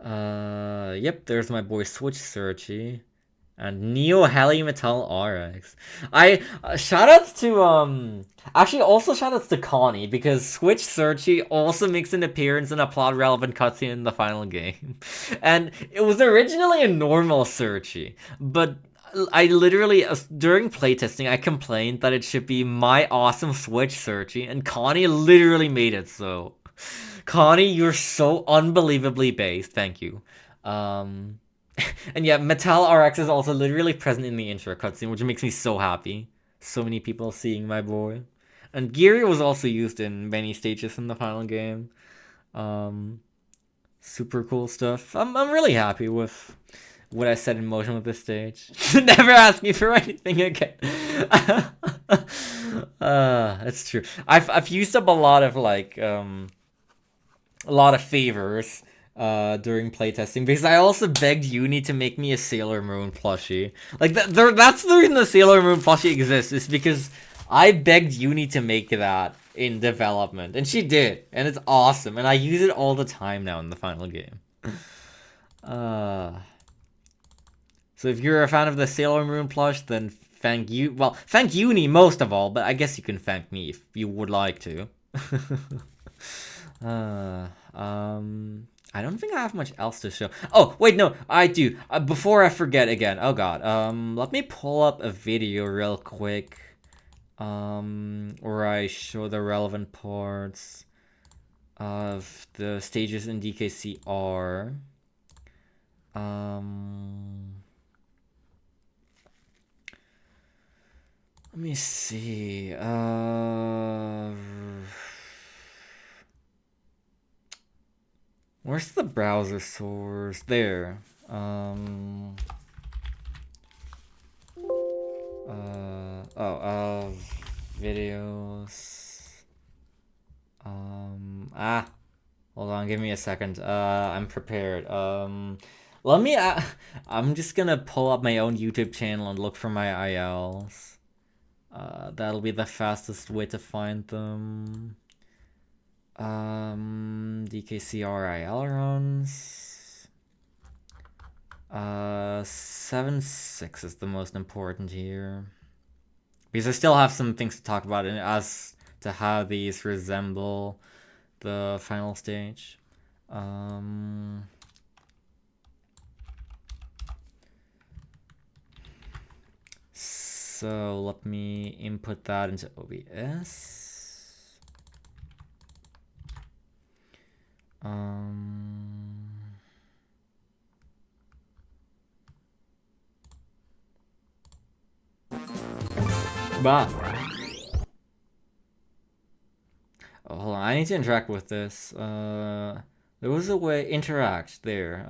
Speaker 1: Yep, there's my boy Switch Searchy. And Neo Heli Metal RX. Shoutouts to actually also shoutouts to Connie, because Switch Searchy also makes an appearance in a plot relevant cutscene in the final game. And it was originally a normal Searchy, but I literally, during playtesting, I complained that it should be my awesome Switch Searchy, and Connie literally made it so. Connie, you're so unbelievably based. Thank you. And yeah, Metal RX is also literally present in the intro cutscene, which makes me so happy. So many people seeing my boy. And Geary was also used in many stages in the final game. Super cool stuff. I'm really happy with what I set in motion with this stage. Never ask me for anything again. That's true. I've used up a lot of favors during playtesting, because I also begged Uni to make me a Sailor Moon plushie. Like that's the reason the Sailor Moon plushie exists, is because I begged Uni to make that in development, and she did, and it's awesome, and I use it all the time now in the final game. So if you're a fan of the Sailor Moon plush, then thank you. Well, thank Uni most of all, but I guess you can thank me if you would like to. I don't think I have much else to show. Oh, wait, no, I do. Before I forget again. Oh god. Let me pull up a video real quick. Where I show the relevant parts of the stages in DKCR. Let me see. Where's the browser source? There. Videos. Hold on, give me a second. I'm prepared. Let me, I'm just gonna pull up my own YouTube channel and look for my ILs. That'll be the fastest way to find them. DKCR IL runs. 7.6 is the most important here, because I still have some things to talk about as to how these resemble the final stage. So let me input that into OBS. Bah. Oh, hold on, I need to interact with this. There was a way interact there.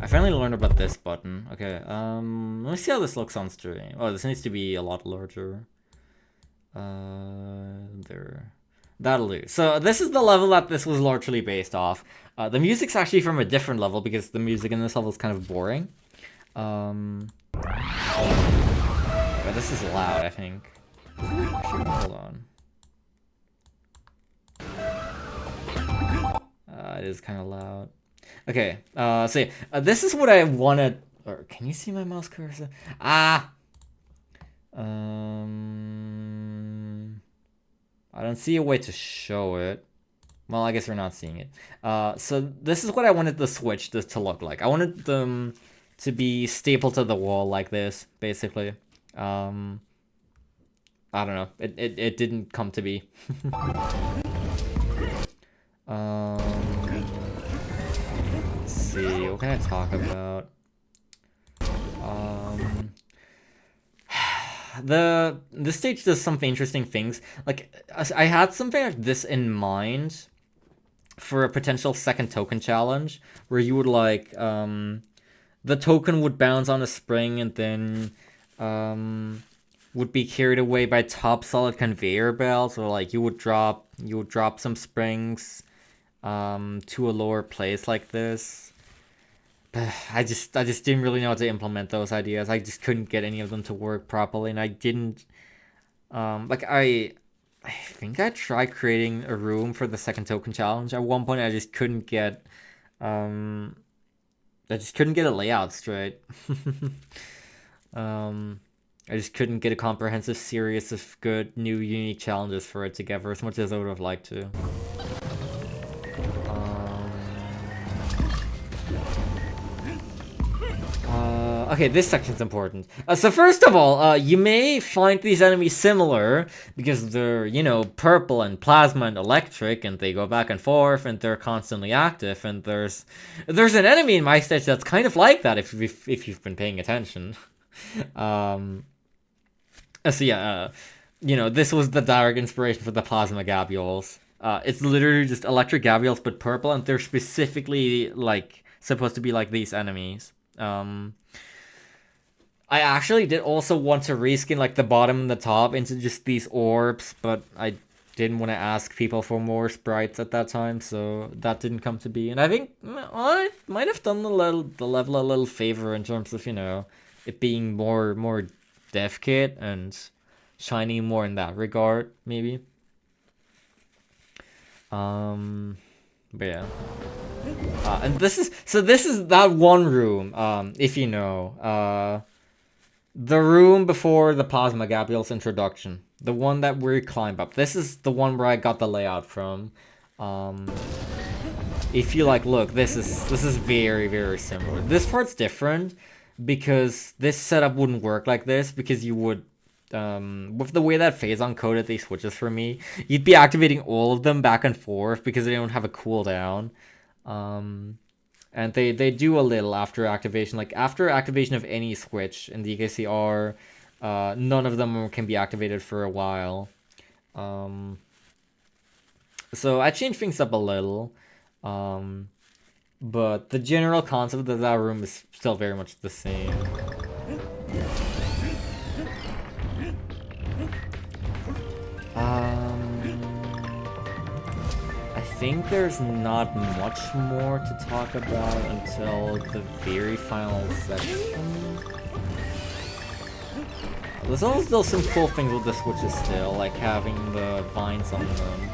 Speaker 1: I finally learned about this button. Okay, let me see how this looks on stream. Oh, this needs to be a lot larger. There. That'll do. So this is the level that this was largely based off. The music's actually from a different level, because the music in this level is kind of boring. But this is loud, I think. Actually, hold on. It is kind of loud. Okay, so yeah, this is what I wanted. Or can you see my mouse cursor? I don't see a way to show it. Well, I guess we're not seeing it. So this is what I wanted the Switch to look like. I wanted them to be stapled to the wall like this, basically. I don't know. It didn't come to be. Let's see. What can I talk about? this stage does some interesting things. Like I had something like this in mind for a potential second token challenge, where you would like the token would bounce on a spring and then would be carried away by top solid conveyor belts, or like you would drop some springs to a lower place like this. I just didn't really know how to implement those ideas. I just couldn't get any of them to work properly, and I didn't like I think I tried creating a room for the second token challenge. At one point I just couldn't get a layout straight. I just couldn't get a comprehensive series of good, new, unique challenges for it together as much as I would have liked to. Okay, this section's important. So first of all, you may find these enemies similar because they're, you know, purple and plasma and electric, and they go back and forth, and they're constantly active. And there's an enemy in my stage that's kind of like that if you've been paying attention. So yeah, you know, this was the direct inspiration for the plasma gabules. It's literally just electric gabules but purple, and they're specifically like supposed to be like these enemies. I actually did also want to reskin like the bottom and the top into just these orbs, but I didn't want to ask people for more sprites at that time, so that didn't come to be. And I think I might have done the level a little favor in terms of, you know, it being more dev kit and shining more in that regard, maybe. But yeah. And this is that one room, if you know, the room before the plasma gabules introduction, the one that we climb up. This is the one where I got the layout from. If you like, look, this is very, very similar. This part's different because this setup wouldn't work like this, because you would, with the way that Phazon coded these switches for me, you'd be activating all of them back and forth because they don't have a cooldown. And they do a little after activation. Like, after activation of any switch in the EKCR, none of them can be activated for a while. So I changed things up a little. But the general concept of that room is still very much the same. I think there's not much more to talk about until the very final section. There's also still some cool things with the switches still, like having the vines on them.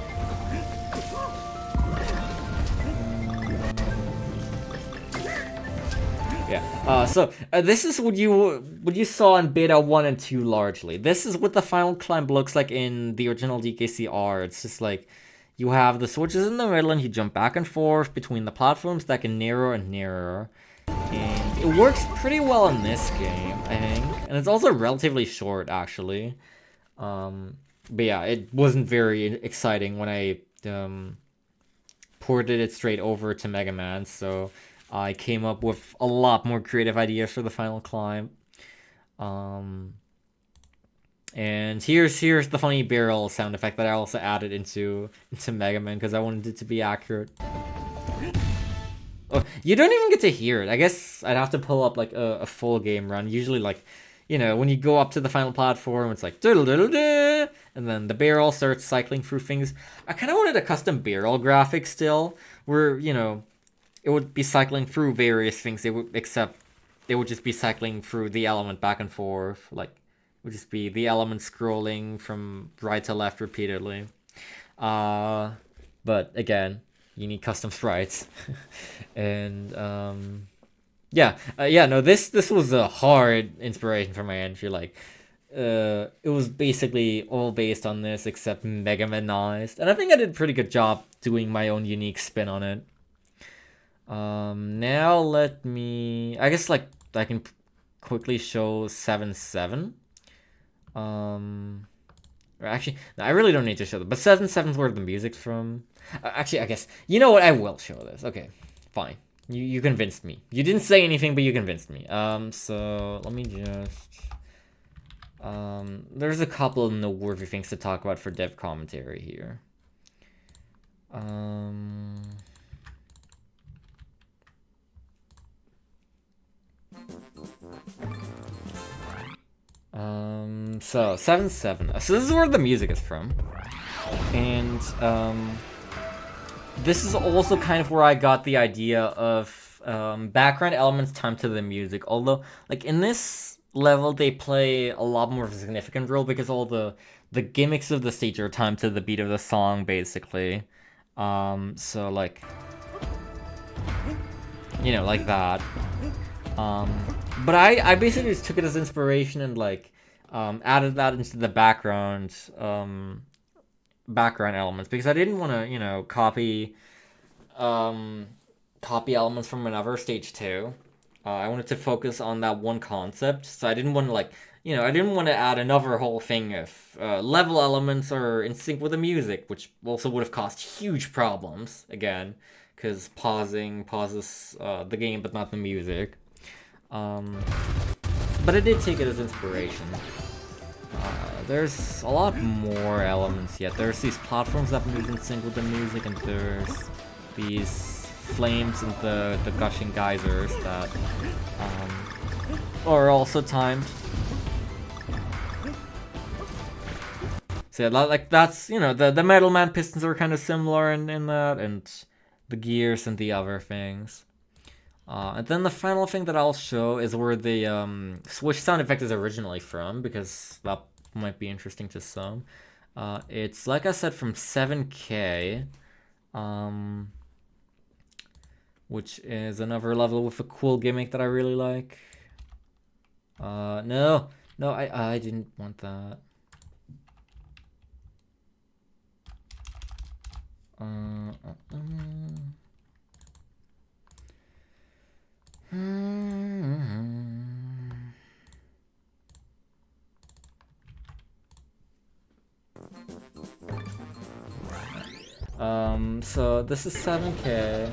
Speaker 1: Yeah. So this is what you saw in beta 1 and 2 largely. This is what the final climb looks like in the original DKCR. It's just like you have the switches in the middle, and you jump back and forth between the platforms that get narrower and narrower. And it works pretty well in this game, I think. And it's also relatively short, actually. But yeah, it wasn't very exciting when I ported it straight over to Mega Man, so I came up with a lot more creative ideas for the final climb. And here's the funny barrel sound effect that I also added into Mega Man because I wanted it to be accurate. Oh, you don't even get to hear it. I guess I'd have to pull up like a full game run. Usually, like, you know, when you go up to the final platform, it's like diddle diddle diddle, and then the barrel starts cycling through things. I kind of wanted a custom barrel graphic still, where, you know, it would be cycling through various things. Except it would just be cycling through the element back and forth. Like, it would just be the element scrolling from right to left repeatedly. But again, you need custom sprites. And no, this was a hard inspiration for my entry. Like, it was basically all based on this except Mega Manized, and I think I did a pretty good job doing my own unique spin on it. Now let me, I guess, like, I can quickly show 7-7. Or actually, no, I really don't need to show them, but 7-7's where the music's from. Actually, I guess, you know what, I will show this. Okay, fine. You convinced me. You didn't say anything, but you convinced me. So let me just There's a couple of noteworthy things to talk about for dev commentary here. So 7-7. So this is where the music is from, and this is also kind of where I got the idea of background elements timed to the music. Although, like in this level, they play a lot more of a significant role because all the gimmicks of the stage are timed to the beat of the song, basically. So like, you know, like that. But I basically just took it as inspiration and like added that into the background elements because I didn't want to, you know, copy elements from another stage 2. I wanted to focus on that one concept, so I didn't want to like, you know, I didn't want to add another whole thing of level elements or in sync with the music, which also would have caused huge problems again, because pauses the game but not the music. But I did take it as inspiration. There's a lot more elements yet. There's these platforms that move in sync with the music, and there's these flames and the gushing geysers that are also timed. So yeah, like that's, you know, the Metal Man pistons are kind of similar in that, and the gears and the other things. And then the final thing that I'll show is where the switch sound effect is originally from, because that might be interesting to some. It's, like I said, from 7K, which is another level with a cool gimmick that I really like. No, I didn't want that. So this is 7K.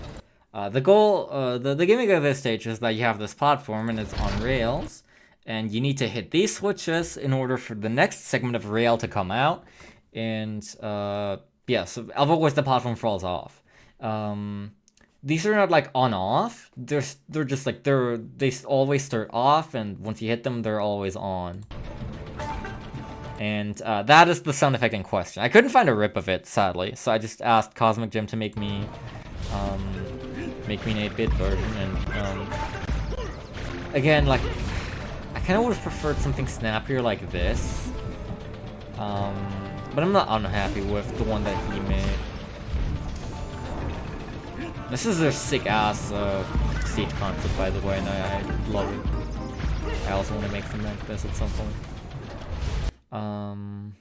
Speaker 1: The goal, the gimmick of this stage is that you have this platform and it's on rails, and you need to hit these switches in order for the next segment of rail to come out, and yeah, so otherwise the platform falls off. These are not like on-off. They're just like they always start off, and once you hit them, they're always on. And that is the sound effect in question. I couldn't find a rip of it, sadly, so I just asked Cosmic Jim to make me an 8-bit version. And again, like, I kind of would have preferred something snappier like this. But I'm not unhappy with the one that he made. This is a sick-ass stage concept, by the way, and I love it. I also want to make something like this at some point.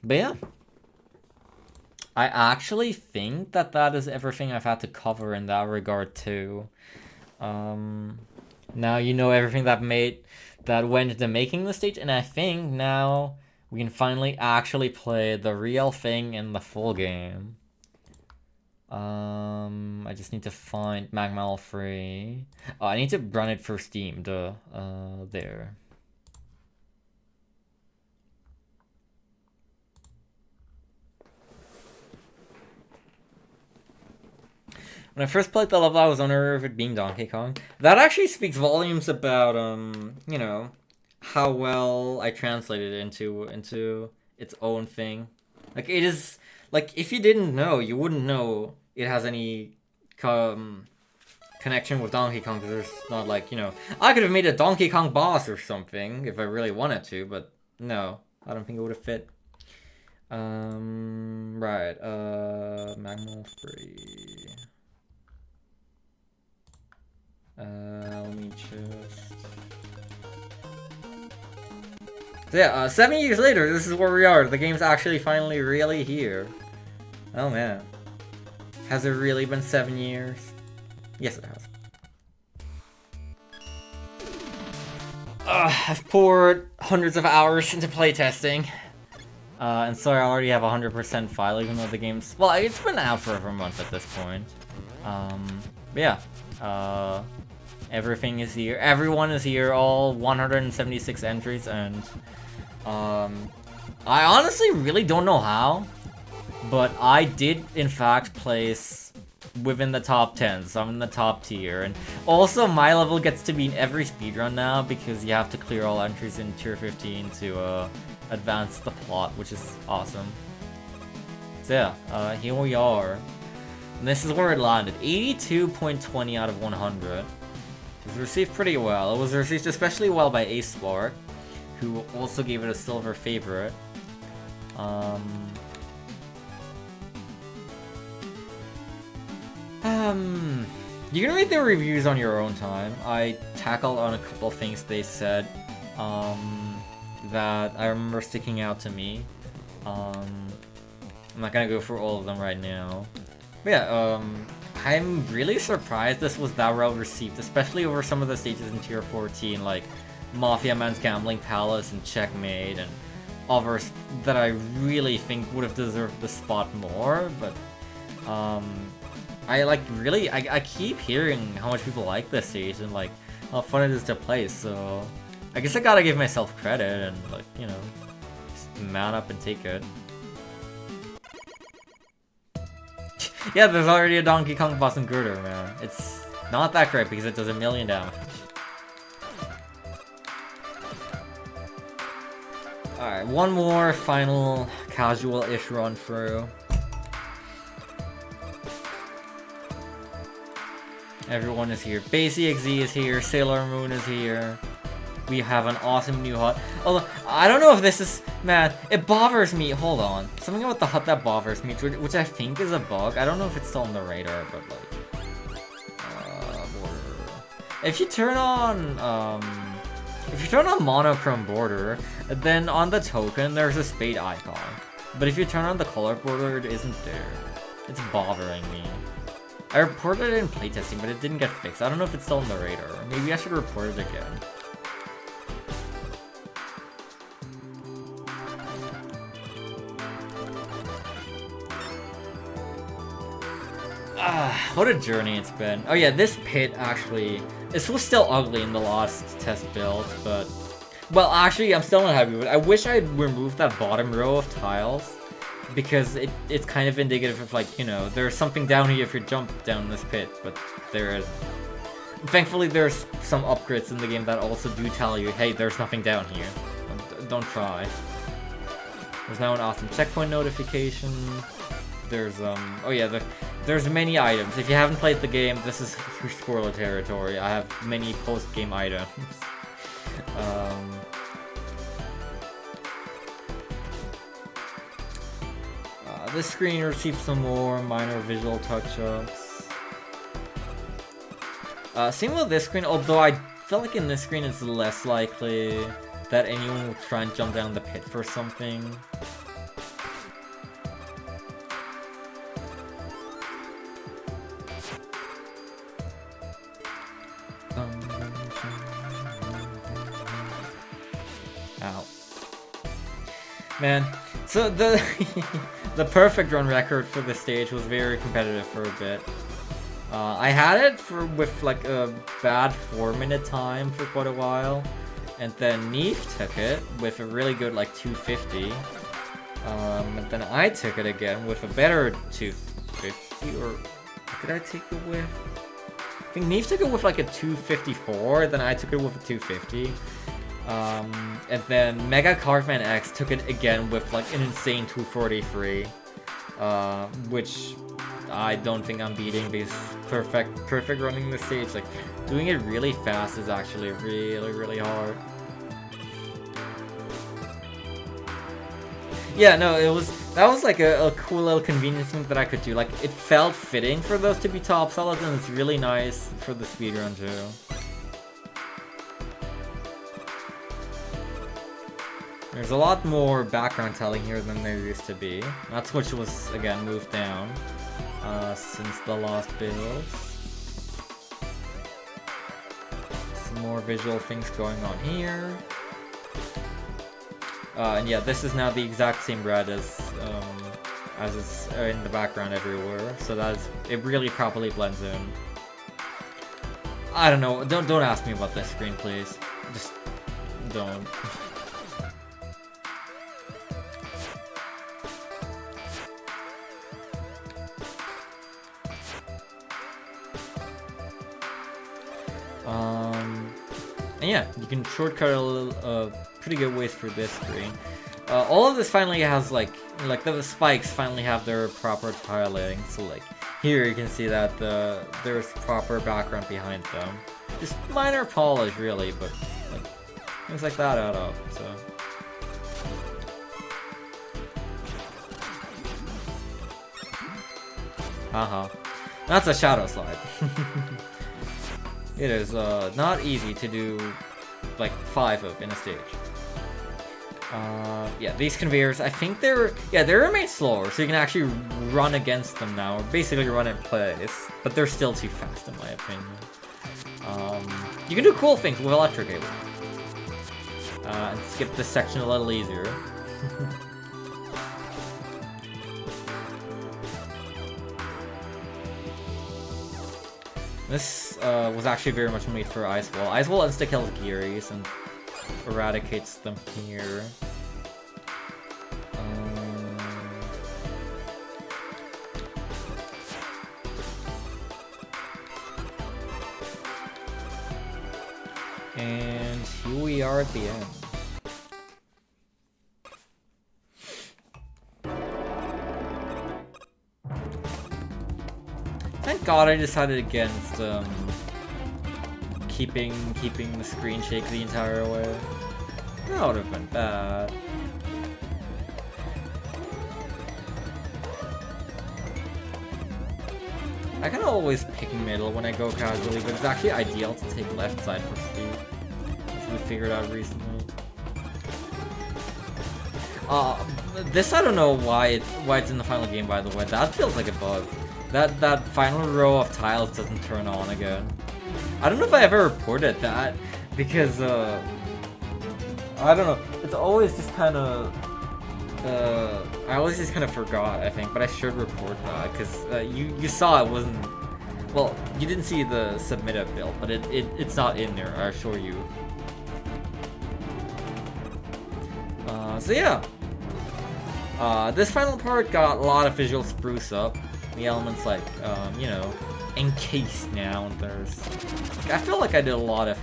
Speaker 1: But yeah. I actually think that is everything I've had to cover in that regard, too. Now you know everything that went into making the stage, and I think now we can finally actually play the real thing in the full game. I just need to find Magma Free. Oh, I need to run it for Steam, there. When I first played the level, I was unaware of it being Donkey Kong. That actually speaks volumes about, you know, how well I translated it into its own thing. Like, it is, like, if you didn't know, you wouldn't know it has any connection with Donkey Kong, because there's not, like, you know, I could have made a Donkey Kong boss or something if I really wanted to, but no, I don't think it would have fit. Right, Magma Free. Let me just... So yeah, 7 years later, this is where we are. The game's actually finally really here. Oh man. Has it really been 7 years? Yes, it has. I've poured hundreds of hours into playtesting. And so I already have 100% file, even though the game's... Well, it's been out for over a month at this point. But yeah. Everything is here. Everyone is here. All 176 entries, and I honestly really don't know how, but I did in fact place within the top 10, so I'm in the top tier. And also my level gets to be in every speedrun now because you have to clear all entries in tier 15 to advance the plot, which is awesome. So yeah, here we are. And this is where it landed. 82.20 out of 100. It was received pretty well. It was received especially well by Ace Spark, who also gave it a silver favorite. You can read the reviews on your own time. I tackled on a couple things they said that I remember sticking out to me. I'm not gonna go through all of them right now. But yeah, I'm really surprised this was that well received, especially over some of the stages in tier 14, like Mafia Man's Gambling Palace and Checkmate, and others that I really think would have deserved the spot more, but I keep hearing how much people like this stage and like how fun it is to play, so I guess I gotta give myself credit and like, you know, just man up and take it. Yeah, there's already a Donkey Kong boss in Girder, man. It's not that great because it does 1,000,000 damage. Alright, one more final casual-ish run through. Everyone is here. Basie XZ is here. Sailor Moon is here. We have an awesome new hut. Although, I don't know if this is... Man, it bothers me. Hold on. Something about the hut that bothers me, which I think is a bug. I don't know if it's still on the radar, but like... border. If you turn on... If you turn on monochrome border, then on the token there's a spade icon. But if you turn on the color border, it isn't there. It's bothering me. I reported it in playtesting, but it didn't get fixed. I don't know if it's still on the radar. Maybe I should report it again. What a journey it's been. Oh yeah, this pit actually... This was still ugly in the last test build, but... Well, actually, I'm still not happy with it. I wish I had removed that bottom row of tiles, because it's kind of indicative of, like, you know, there's something down here if you jump down this pit, but there is... Thankfully, there's some upgrades in the game that also do tell you, hey, there's nothing down here. Don't try. There's now an awesome checkpoint notification. There's, oh yeah, there's many items. If you haven't played the game, this is huge spoiler territory. I have many post-game items. This screen received some more minor visual touch-ups. Same with this screen, although I feel like in this screen it's less likely that anyone will try and jump down the pit for something. Ow. Man, so the the perfect run record for the stage was very competitive for a bit. I had it with like a bad 4-minute time for quite a while, and then Neef took it with a really good like 250. And then I took it again with a better 250, or what did I take it with? I think Neef took it with like a 254, then I took it with a 250. And then Mega Cartman X took it again with like an insane 243, which I don't think I'm beating because perfect running the stage. Like, doing it really fast is actually really hard. Yeah, no, that was like a cool little convenience thing that I could do. Like, it felt fitting for those to be top solids, and it's really nice for the speedrun too. There's a lot more background telling here than there used to be. That's which was, again, moved down since the last builds. Some more visual things going on here. And yeah, this is now the exact same red as is in the background everywhere. So it really properly blends in. I don't know. Don't ask me about this screen, please. Just don't. yeah, you can shortcut pretty good ways for this screen. All of this finally has like the spikes finally have their proper tiling. So like here you can see that there's proper background behind them. Just minor polish really, but like things like that add up. So. That's a shadow slide. It is not easy to do like 5 of in a stage. Yeah, these conveyors, I think they remain slower, so you can actually run against them now, or basically run in place, but they're still too fast in my opinion. You can do cool things with electric cable. And skip this section a little easier. This was actually very much made for Ice Wall. Ice Wall insta-kills Gearys and eradicates them here. And here we are at the end. Thank God I decided against keeping the screen shake the entire way. That would have been bad. I can always pick middle when I go casually, but it's actually ideal to take left side for speed, as we figured out recently. This I don't know why it's in the final game, by the way. That feels like a bug. That final row of tiles doesn't turn on again. I don't know if I ever reported that, because I don't know. It's always just kind of I always just kind of forgot, I think, but I should report that, because you saw it wasn't, well, you didn't see the submitted build, but it's not in there, I assure you. So yeah, this final part got a lot of visual spruce up. The elements like, you know, encased now, and there's, I feel like I did a lot of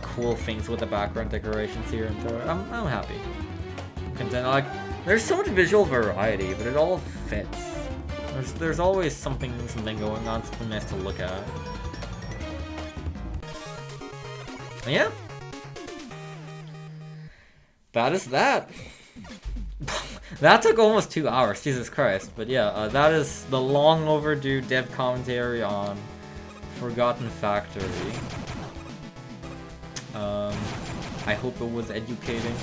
Speaker 1: cool things with the background decorations here and there. I'm happy. I'm content. Like, there's so much visual variety, but it all fits. There's always something going on, something nice to look at. And yeah, that is that. That took almost 2 hours, Jesus Christ. But yeah, that is the long overdue dev commentary on Forgotten Factory. I hope it was educating.